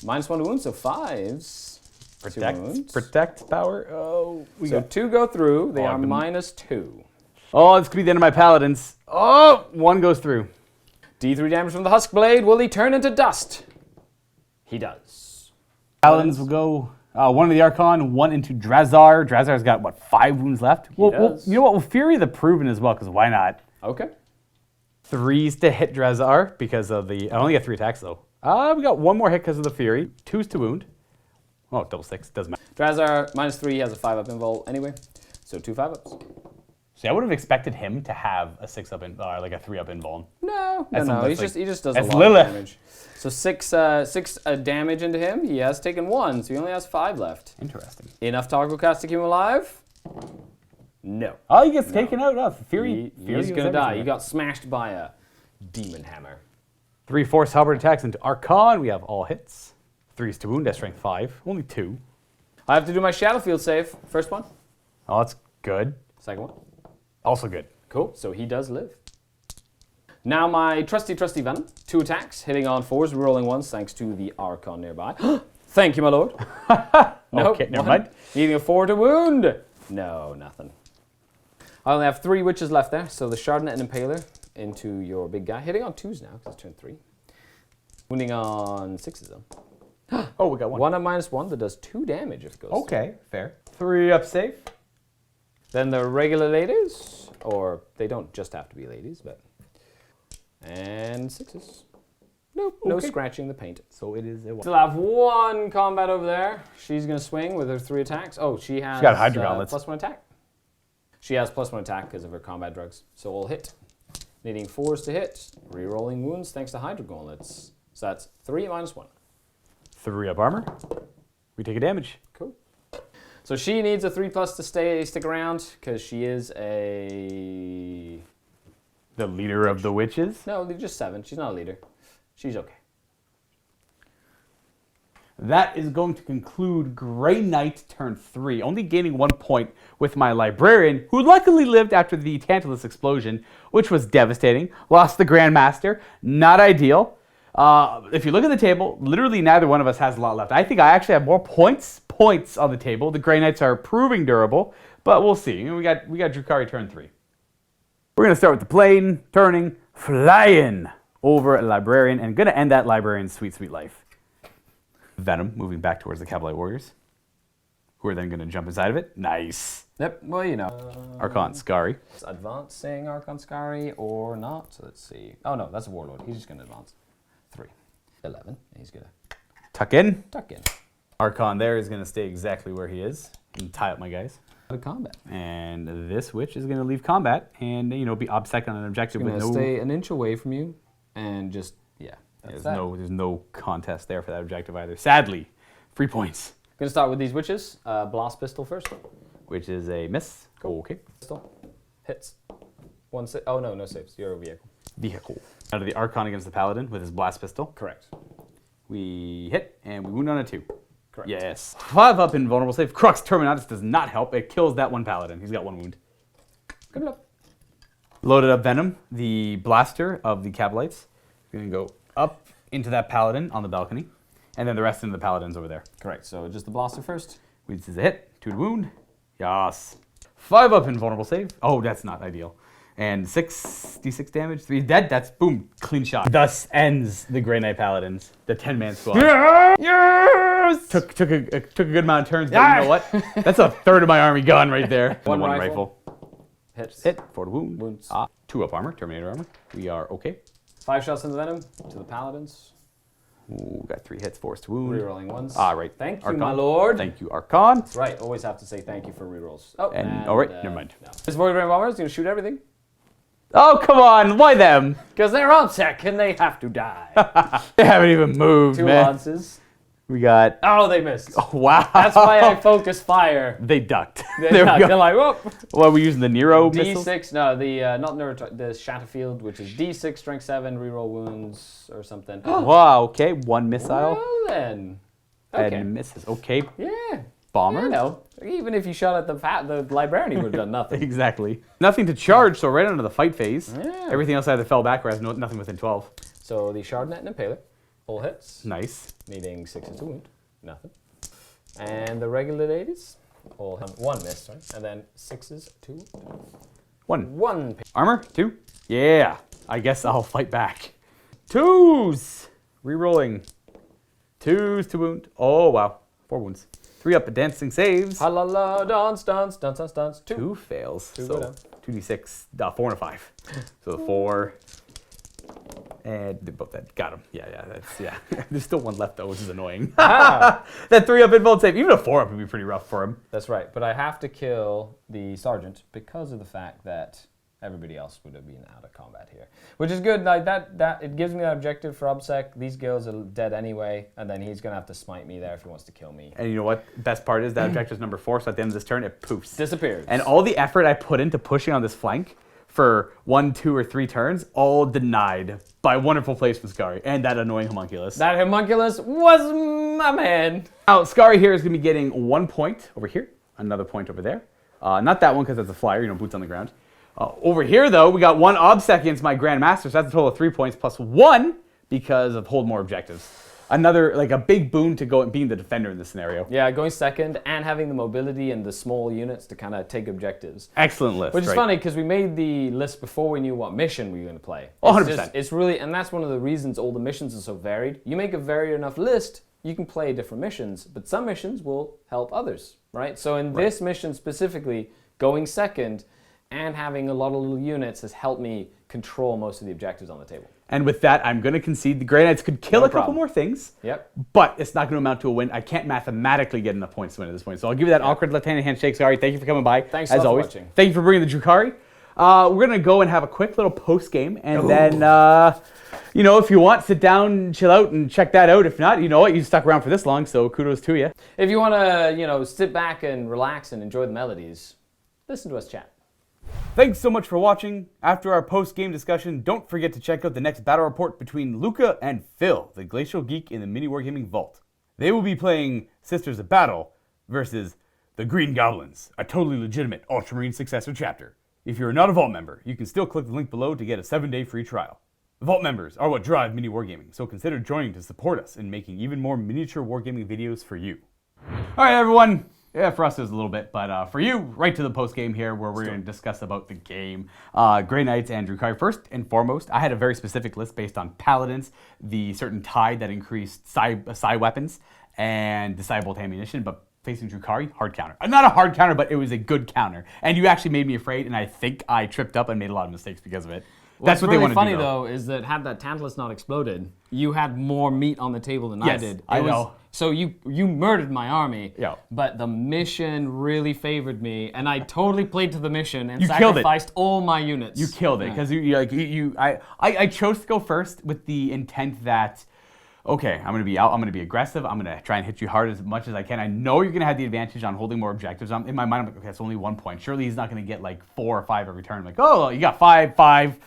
-1 to wound, so 5s. to wounds.
Protect power. Oh, we
So
got.
2 go through. They
Oh,
are
the-
-2.
Oh, this could be the end of my paladins. Oh, 1 goes through.
D3 damage from the Husk Blade. Will he turn into dust? He does.
Paladins will go 1 into the Archon, 1 into Drazar. Drazar's got, what, 5 wounds left?
does.
You know what? We'll Fury the Proven as well, because why not?
Okay.
3s to hit Drazar because of the. I only get 3 attacks, though. We got 1 more hit because of the Fury. 2s to wound. Oh, double 6. Doesn't matter.
Drazar, -3. He has a 5-up invul anyway. So 2 5-ups.
See, I would have expected him to have a 6-up, like a 3-up invuln.
No.
That's
He just does a
that's
lot
Lilith.
of damage. So 6 damage into him. He has taken 1, so he only has 5 left.
Interesting.
Enough toggle cast to keep him alive? No.
Oh, he gets taken out. Oh, Fury. Fury
He's
was
gonna die.
everything.
He got smashed by a demon hammer.
3 force halberd attacks into Archon. We have all hits. 3s to wound. That's strength 5. Only 2.
I have to do my shadow field save. First one.
Oh, that's good.
Second one.
Also good.
Cool. So he does live. Now my trusty Venom. 2 attacks, hitting on 4s, rerolling 1s, thanks to the Archon nearby. Thank you, my lord. Nope,
okay, never mind.
Needing a 4 to wound. No, nothing. I only have 3 witches left there, so the Chardonnay and Impaler into your big guy. Hitting on 2s now, because it's turn 3. Wounding on 6s, though.
Oh, we got 1.
1 at -1 that does 2 damage if it goes.
Okay, fair. 3 up safe.
Then the regular ladies, or they don't just have to be ladies, but... And 6s. Nope, no scratching the paint.
So it is a 1.
Still have 1 combat over there. She's going to swing with her 3 attacks. Oh, she has
got Hydra Gauntlets.
+1 attack. She has +1 attack because of her combat drugs. So we'll hit. Needing 4s to hit. Rerolling wounds thanks to Hydra Gauntlets. So that's 3 at -1.
3 up armor. We take a damage.
Cool. So she needs a 3+ to stick around because she is a...
The leader of the witches.
No, just 7. She's not a leader. She's okay.
That is going to conclude Grey Knight turn 3, only gaining 1 point with my librarian, who luckily lived after the Tantalus explosion, which was devastating. Lost the Grandmaster, not ideal. If you look at the table, literally neither one of us has a lot left. I think I actually have more points on the table. The Grey Knights are proving durable, but we'll see. We got Drukhari turn 3. We're going to start with the plane, turning, flying over a librarian, and going to end that librarian's sweet, sweet life. Venom moving back towards the Cavalry Warriors, who are then going to jump inside of it. Nice.
Yep, well, you know.
Archon, Skari.
Advancing Archon Skari or not. So let's see. Oh, no, that's a Warlord. He's just going to advance. 3. 11. He's going to
Tuck in.
tuck in.
Archon there is going to stay exactly where he is and tie up my guys.
Out of combat.
And this witch is going to leave combat and, you know, be obsec on an objective with
Going to
no...
stay an inch away from you and just, yeah.
There's no contest there for that objective either. Sadly, 3 points.
Going to start with these witches. Blast Pistol first.
Which is a miss.
Cool.
Okay.
Pistol. Hits. 1 save. Oh, no saves. You're a vehicle.
Vehicle. Out of the Archon against the Paladin with his blast pistol.
Correct.
We hit and we wound on a 2.
Correct.
Yes. 5 up invulnerable save. Crux Terminatus does not help. It kills that one Paladin. He's got 1 wound.
Good enough.
Loaded up Venom, the blaster of the Cavalites. Going to go up into that Paladin on the balcony. And then the rest into the Paladins over there.
Correct. So just the blaster first.
This is a hit. 2 to wound. Yes. 5 up invulnerable save. Oh, that's not ideal. And 6d6 damage. 3 dead. That's boom. Clean shot. Thus ends the Grey Knight Paladins. The 10-man squad.
Yes!
Took a good amount of turns, but you know what? That's a third of my army gone right there.
One
The
rifle.
Hits. Hit. 4 to wound.
Wounds.
2 up armor. Terminator armor. We are okay.
5 shots into Venom to the Paladins.
Ooh, got 3 hits. 4 to wound.
Rerolling 1s.
Right.
Thank you,
Archon.
my lord.
Thank you, Archon.
That's right. Always have to say thank you for rerolls. Oh,
And, all right, never mind.
No. This Void Rain Bomber is going to shoot everything.
Oh, come on. Why them?
Because they're on sec and they have to die.
They haven't even moved,
2
man.
lances.
We got...
Oh, they missed.
Oh, wow.
That's why I focus fire.
They ducked.
They're
There we go.
like, whoop.
What, are we using the Nero missiles?
D6, no, the not Nero, the Shatterfield, which is D6, strength 7, reroll wounds or something.
Wow, okay. 1 missile.
Well then. Okay.
And misses. Okay.
Yeah.
Bomber.
You know, even if you shot at the librarian, he would have done nothing.
Exactly. Nothing to charge, so right under the fight phase.
Yeah.
Everything else either fell back or has nothing within 12.
So the Chardonnay and Impaler, all hits.
Nice.
Needing 6 to wound. Nothing. And the regular ladies, all have 1 miss, sorry. And then 6s, 2.
1. Armor. 2. Yeah. I guess I'll fight back. 2s. Rerolling. 2s to wound. Oh, wow. 4 wounds. 3 up, dancing saves.
Ha la la, dance, dance, dance, dance, dance. 2.
2 fails.
2
so
go down.
2d6, 4 and a 5. So the 4. And they both dead. Got him. Yeah. There's still 1 left though, which is annoying. That 3 up invuln save, even a 4 up would be pretty rough for him.
That's right, but I have to kill the sergeant because of the fact that everybody else would have been out of combat here, which is good. Like that it gives me that objective for obsec. These girls are dead anyway, and then he's gonna have to smite me there if he wants to kill me.
And you know what? Best part is that objective is number 4, so at the end of this turn, it poofs.
Disappears.
And all the effort I put into pushing on this flank for 1, 2, or 3 turns, all denied by wonderful placement Skari and that annoying homunculus.
That homunculus was my man.
Now, Skari here is going to be getting 1 point over here, another point over there. Not that one because that's a flyer, boots on the ground. Over here, though, we got 1 obsec against my Grandmaster, so that's a total of 3 points plus 1 because of hold more objectives. Another, like, a big boon to being the defender in this scenario.
Yeah, going second and having the mobility and the small units to kind of take objectives.
Excellent list.
Which is funny because we made the list before we knew what mission we were going to play.
Oh, 100%.
It's really, and that's one of the reasons all the missions are so varied. You make a varied enough list, you can play different missions, but some missions will help others, right? So in this mission specifically, going second and having a lot of little units has helped me control most of the objectives on the table.
And with that, I'm going to concede the Grey Knights could kill a couple more things.
Yep.
But it's not going to amount to a win. I can't mathematically get enough points to win at this point. So I'll give you that awkward left-handed handshake, Skari. Thank you for coming by.
Thanks
as
for
always.
watching.
Thank you for bringing the Drukhari. We're going to go and have a quick little post-game. And then, you know, if you want, sit down, chill out, and check that out. If not, you know what? You stuck around for this long, so kudos to you.
If you want to, you know, sit back and relax and enjoy the melodies, listen to us chat.
Thanks so much for watching. After our post-game discussion, don't forget to check out the next battle report between Luka and Phil, the Glacial Geek in the MiniWarGaming Vault. They will be playing Sisters of Battle versus the Green Goblins, a totally legitimate Ultramarine successor chapter. If you're not a Vault member, you can still click the link below to get a 7-day free trial. The Vault members are what drive MiniWarGaming, so consider joining to support us in making even more miniature wargaming videos for you. All right, everyone. Yeah, for us it was a little bit, but for you, right to the post game here, where we're going to discuss about the game. Grey Knights and Drukhari. First and foremost, I had a very specific list based on Paladins, the certain tide that increased psi weapons, and the psi bolt ammunition, but facing Drukhari, hard counter. Not a hard counter, but it was a good counter. And you actually made me afraid, and I think I tripped up and made a lot of mistakes because of it. That's what
really
they want to do.
What's really funny, though, is that had that Tantalus not exploded, you had more meat on the table than I did.
I know.
So you murdered my army,
Yeah.
but the mission really favored me, and I totally played to the mission and
You killed it.
sacrificed all my units.
You killed it because I chose to go first with the intent that, okay, I'm gonna be out, I'm gonna be aggressive, I'm gonna try and hit you hard as much as I can. I know you're gonna have the advantage on holding more objectives. In my mind, I'm like, okay, it's only 1 point. Surely he's not gonna get like 4 or 5 every turn. I'm like, oh, you got 5.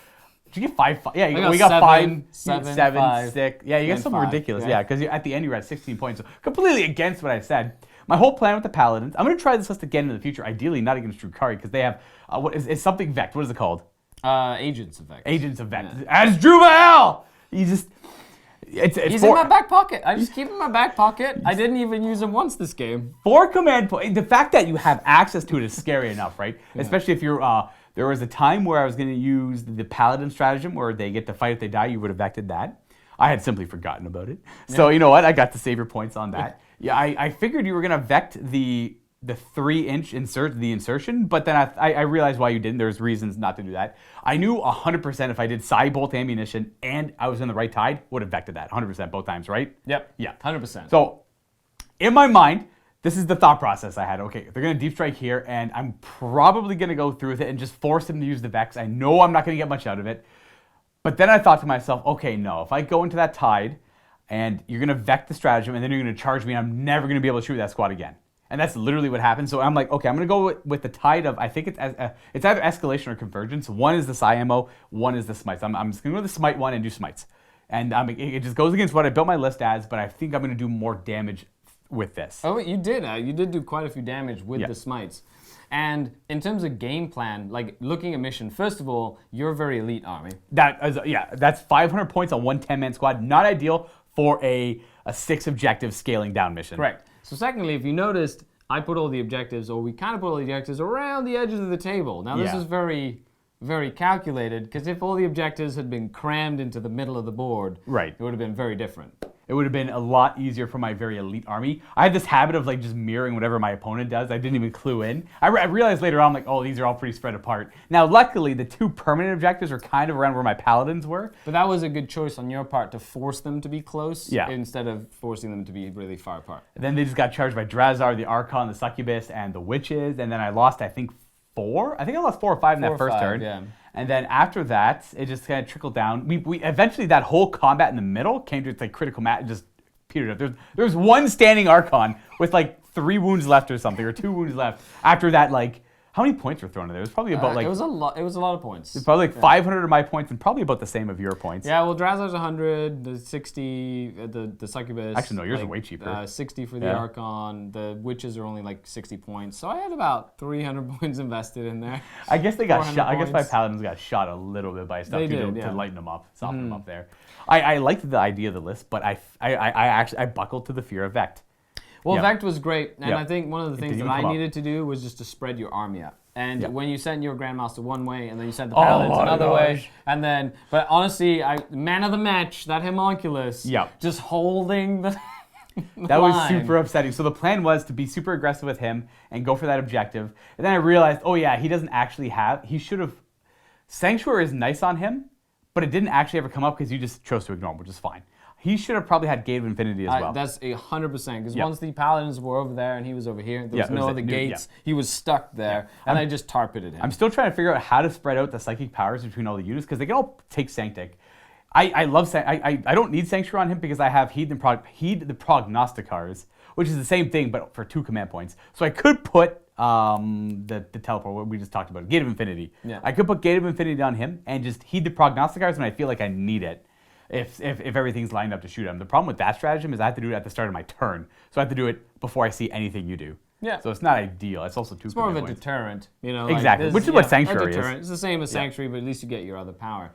Did you get 5? Yeah, we got 5, 7,
5,
6. Yeah, you got something
5,
ridiculous.
yeah.
Yeah, because at the end you were at 16 points. So completely against what I said. My whole plan with the Paladins, I'm going to try this list again in the future, ideally not against Drukhari, because they have, what is something Vect. What is it called?
Agents of Vect.
Agents of Vect. Yeah. As Druvael! You just...
He's in my back pocket. I just keep him in my back pocket. I didn't even use him once this game.
4 command points. The fact that you have access to it is scary enough, right? Yeah. Especially if you're... there was a time where I was going to use the Paladin stratagem where they get to fight if they die. You would have vected that. I had simply forgotten about it. So you know what? I got to save your points on that. Yeah, I figured you were going to vect the 3-inch insertion, but then I realized why you didn't. There's reasons not to do that. I knew 100% if I did psi bolt ammunition and I was in the right tide, would have vected that 100% both times, right?
Yep.
Yeah.
100%.
So in my mind, this is the thought process I had. Okay, they're going to deep strike here, and I'm probably going to go through with it and just force them to use the Vex. I know I'm not going to get much out of it. But then I thought to myself, okay, no, if I go into that tide, and you're going to Vex the stratagem, and then you're going to charge me, and I'm never going to be able to shoot that squad again. And that's literally what happened. So I'm like, okay, I'm going to go with the tide of, I think it's either escalation or convergence. One is the psi ammo, one is the smites. I'm just going to go with the smite one and do smites. And it just goes against what I built my list as, but I think I'm going to do more damage with this.
Oh, you did. You did do quite a few damage with the smites. And in terms of game plan, like looking at mission, first of all, you're a very elite army.
That's 500 points on one 10-man squad. Not ideal for a 6 objective scaling down mission.
Correct. So secondly, if you noticed, I put all the objectives, or we kind of put all the objectives around the edges of the table. Now this is very, very calculated, because if all the objectives had been crammed into the middle of the board,
right,
it would have been very different.
It would have been a lot easier for my very elite army. I had this habit of like just mirroring whatever my opponent does. I didn't even clue in. I realized later on, like, oh, these are all pretty spread apart. Now, luckily, the 2 permanent objectives are kind of around where my paladins were.
But that was a good choice on your part to force them to be close instead of forcing them to be really far apart.
And then they just got charged by Drazar, the Archon, the Succubus, and the Witches. And then I lost, I think, 4. I think I lost 4 or 5 in that first turn.
Yeah.
And then after that, it just kind of trickled down. We eventually, that whole combat in the middle came to its like critical mass, just petered up. There's one standing Archon with like 3 wounds left or something, or 2 wounds left after that like How many points were thrown in there? It was probably about like...
It was a lot of points.
It's probably like 500 of my points and probably about the same of your points.
Yeah, well, Drazar's 100, the 60, the Succubus.
Actually, no, yours are way cheaper.
60 for the Archon. The Witches are only like 60 points. So I had about 300 points invested in there.
I guess they got shot. I
points.
guess my Paladins got shot a little bit by stuff to lighten them up, soften them up there. I liked the idea of the list, but I buckled to the fear of Vect.
Well, Vect was great, and
Yeah.
I think one of the things that I needed to do was just to spread your army out. And when you sent your Grandmaster one way, and then you sent the Paladins another way, and then, but honestly, man of the match, that homunculus, just holding the
That was super upsetting. So the plan was to be super aggressive with him and go for that objective. And then I realized, oh yeah, he doesn't actually have, he should have, Sanctuary is nice on him, but it didn't actually ever come up because you just chose to ignore him, which is fine. He should have probably had Gate of Infinity as well.
That's 100%, because once the Paladins were over there and he was over here, there was no other gates, he was stuck there, and I just tarpeted him.
I'm still trying to figure out how to spread out the psychic powers between all the units, because they can all take Sanctic. I don't need Sanctuary on him because I have Heed the Prognosticars, which is the same thing, but for 2 command points. So I could put the teleport, what we just talked about, Gate of Infinity. Yeah. I could put Gate of Infinity on him and just Heed the Prognosticars when I feel like I need it. If everything's lined up to shoot him. The problem with that stratagem is I have to do it at the start of my turn. So I have to do it before I see anything you do. Yeah. So it's not ideal. It's also 2
It's more of a deterrent, you know.
Exactly, which is what Sanctuary is.
It's the same as Sanctuary, but at least you get your other power.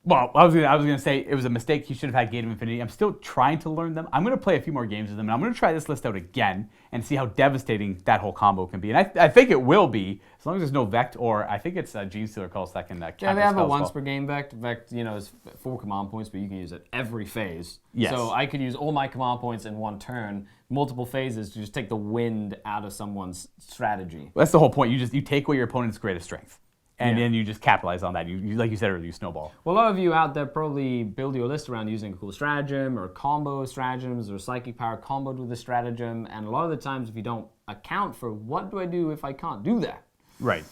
Well, I was gonna say it was a mistake. He should have had Gate of Infinity. I'm still trying to learn them. I'm gonna play a few more games with them, and I'm gonna try this list out again and see how devastating that whole combo can be. And I think it will be, as long as there's no Vect, or I think it's Gene Stealer calls that can.
Yeah, they have a once per game Vect. Vect, you know, is 4 command points, but you can use it every phase. Yes. So I could use all my command points in one turn, multiple phases, to just take the wind out of someone's strategy.
Well, that's the whole point. You take away your opponent's greatest strength. And then you just capitalize on that. You like you said earlier, you snowball.
Well, a lot of you out there probably build your list around using a cool stratagem or combo stratagems or psychic power comboed with a stratagem. And a lot of the times, if you don't account for what do I do if I can't do that?
Right.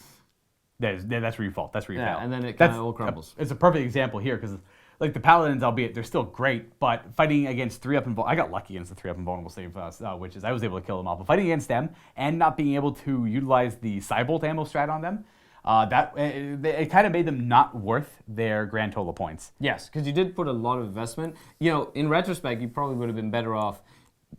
That's where you fall. That's where you fail.
And then it kind of all crumbles.
It's a perfect example here because, like the Paladins, albeit they're still great, but fighting against 3-up and I got lucky against the 3-up invulnerable save witches. I was able to kill them all. But fighting against them and not being able to utilize the Cybolt ammo strat on them. It kind of made them not worth their grand total points.
Yes, because you did put a lot of investment. You know, in retrospect, you probably would have been better off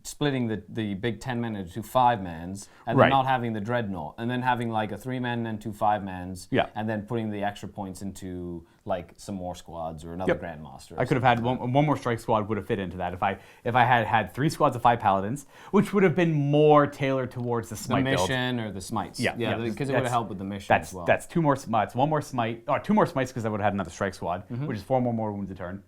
splitting the big 10-man into 5-mans and then not having the Dreadnought, and then having like a 3-man and 2 5-mans, and then putting the extra points into like some more squads or another Grandmaster.
I could have had one more strike squad would have fit into that if I had 3 squads of 5 Paladins, which would have been more tailored towards the smite build.
The mission or the smites. Yeah, because it would have helped with the mission as well.
That's 2 more smites, 1 more smite, or 2 more smites because I would have had another strike squad, which is 4 more wounds a turn.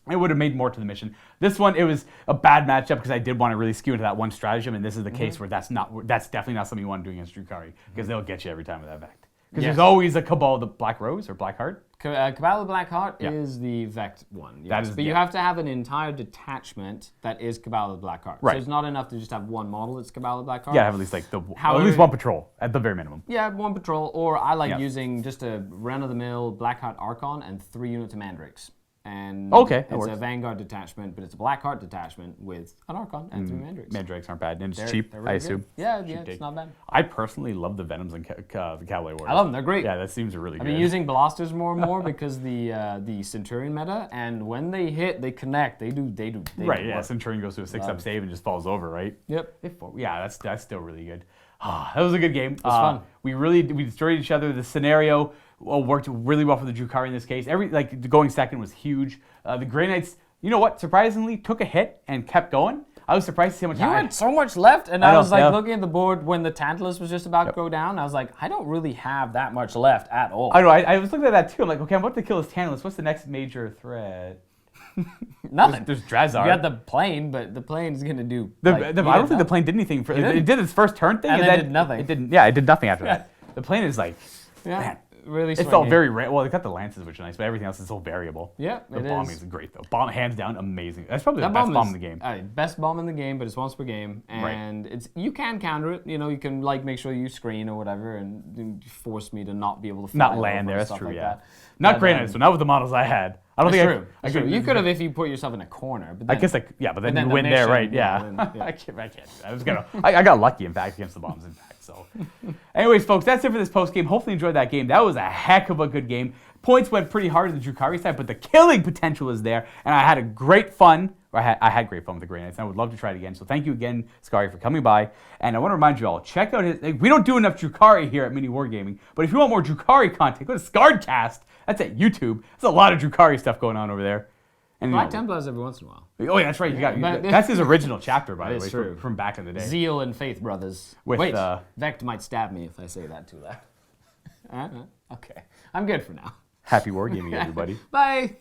It would have made more to the mission. This one, it was a bad matchup because I did want to really skew into that one stratagem, and this is the case where that's definitely not something you want to do against Drukhari because they'll get you every time with that Vect. Because there's always a Cabal, the Black Rose or Black Heart.
Cabal of Black Heart is the Vect one. Yes. But you have to have an entire detachment that is Cabal of Black Heart. Right. So it's not enough to just have one model that's Cabal of Black Heart.
Yeah, have at least like at least 1 patrol at the very minimum.
Yeah, 1 patrol. Or I like using just a run-of-the-mill Black Heart Archon and 3 units of Mandrakes. And it's a Vanguard detachment, but it's a Blackheart detachment with an Archon and 3 Mandrakes.
Mandrakes aren't bad, and it's cheap, really I assume.
Good. Yeah, it's not bad.
I personally love the Venoms and the Cavalry Warriors.
I love them, they're great.
Yeah, that seems really good.
I've been using Blasters more and more because the Centurion meta, and when they hit, they connect. They do
right, yeah, Centurion goes to a 6-up save and just falls over, right?
Yep.
Yeah, that's still really good. That was a good game. It
was fun.
We destroyed each other. The scenario worked really well for the Drukhari in this case. Going second was huge. The Grey Knights, you know what? Surprisingly, took a hit and kept going. I was surprised to see how much.
You had so much left, and I was looking at the board when the Tantalus was just about to go down. I was like, I don't really have that much left at all.
I know. I was looking at that too. I'm like, okay, I'm about to kill this Tantalus. What's the next major threat?
Nothing.
There's Drazar.
You got the plane, but the plane is going to do.
I don't think the plane did anything. It did its first turn thing,
and then did nothing.
It didn't. Yeah, it did nothing after that. The plane is like, man.
Really
it felt very well. They got the lances, which are nice, but everything else is so variable.
Yeah,
the bombing is great though. Hands down, amazing. That's probably the best bomb in the game.
Best bomb in the game, but it's once per game, and you can counter it. You know, you can make sure you screen or whatever, and force me to not be able to
not land there. That's true. Yeah, not Grey Knights. So not with the models I had. I don't think
I could. You could have if you put yourself in a corner. But then,
I guess but then you win there, right? Yeah. I can't do that. I got lucky in fact against the bombs. In fact. So, anyways, folks, that's it for this post game. Hopefully, you enjoyed that game. That was a heck of a good game. Points went pretty hard on the Drukhari side, but the killing potential is there, and I had a great fun. I had great fun with the Grey Knights, and I would love to try it again. So thank you again, Skari, for coming by. And I want to remind you all, check out his... We don't do enough Drukhari here at MiniWarGaming, but if you want more Drukhari content, go to Skaredcast. That's at YouTube. There's a lot of Drukhari stuff going on over there. And,
Black Templars every once in a while.
Oh, yeah, that's right. That's his original chapter, by the way,
true.
from back in the day.
Zeal and Faith Brothers.
With,
Wait, Vect might stab me if I say that too loud. Okay, I'm good for now.
Happy wargaming, everybody.
Bye.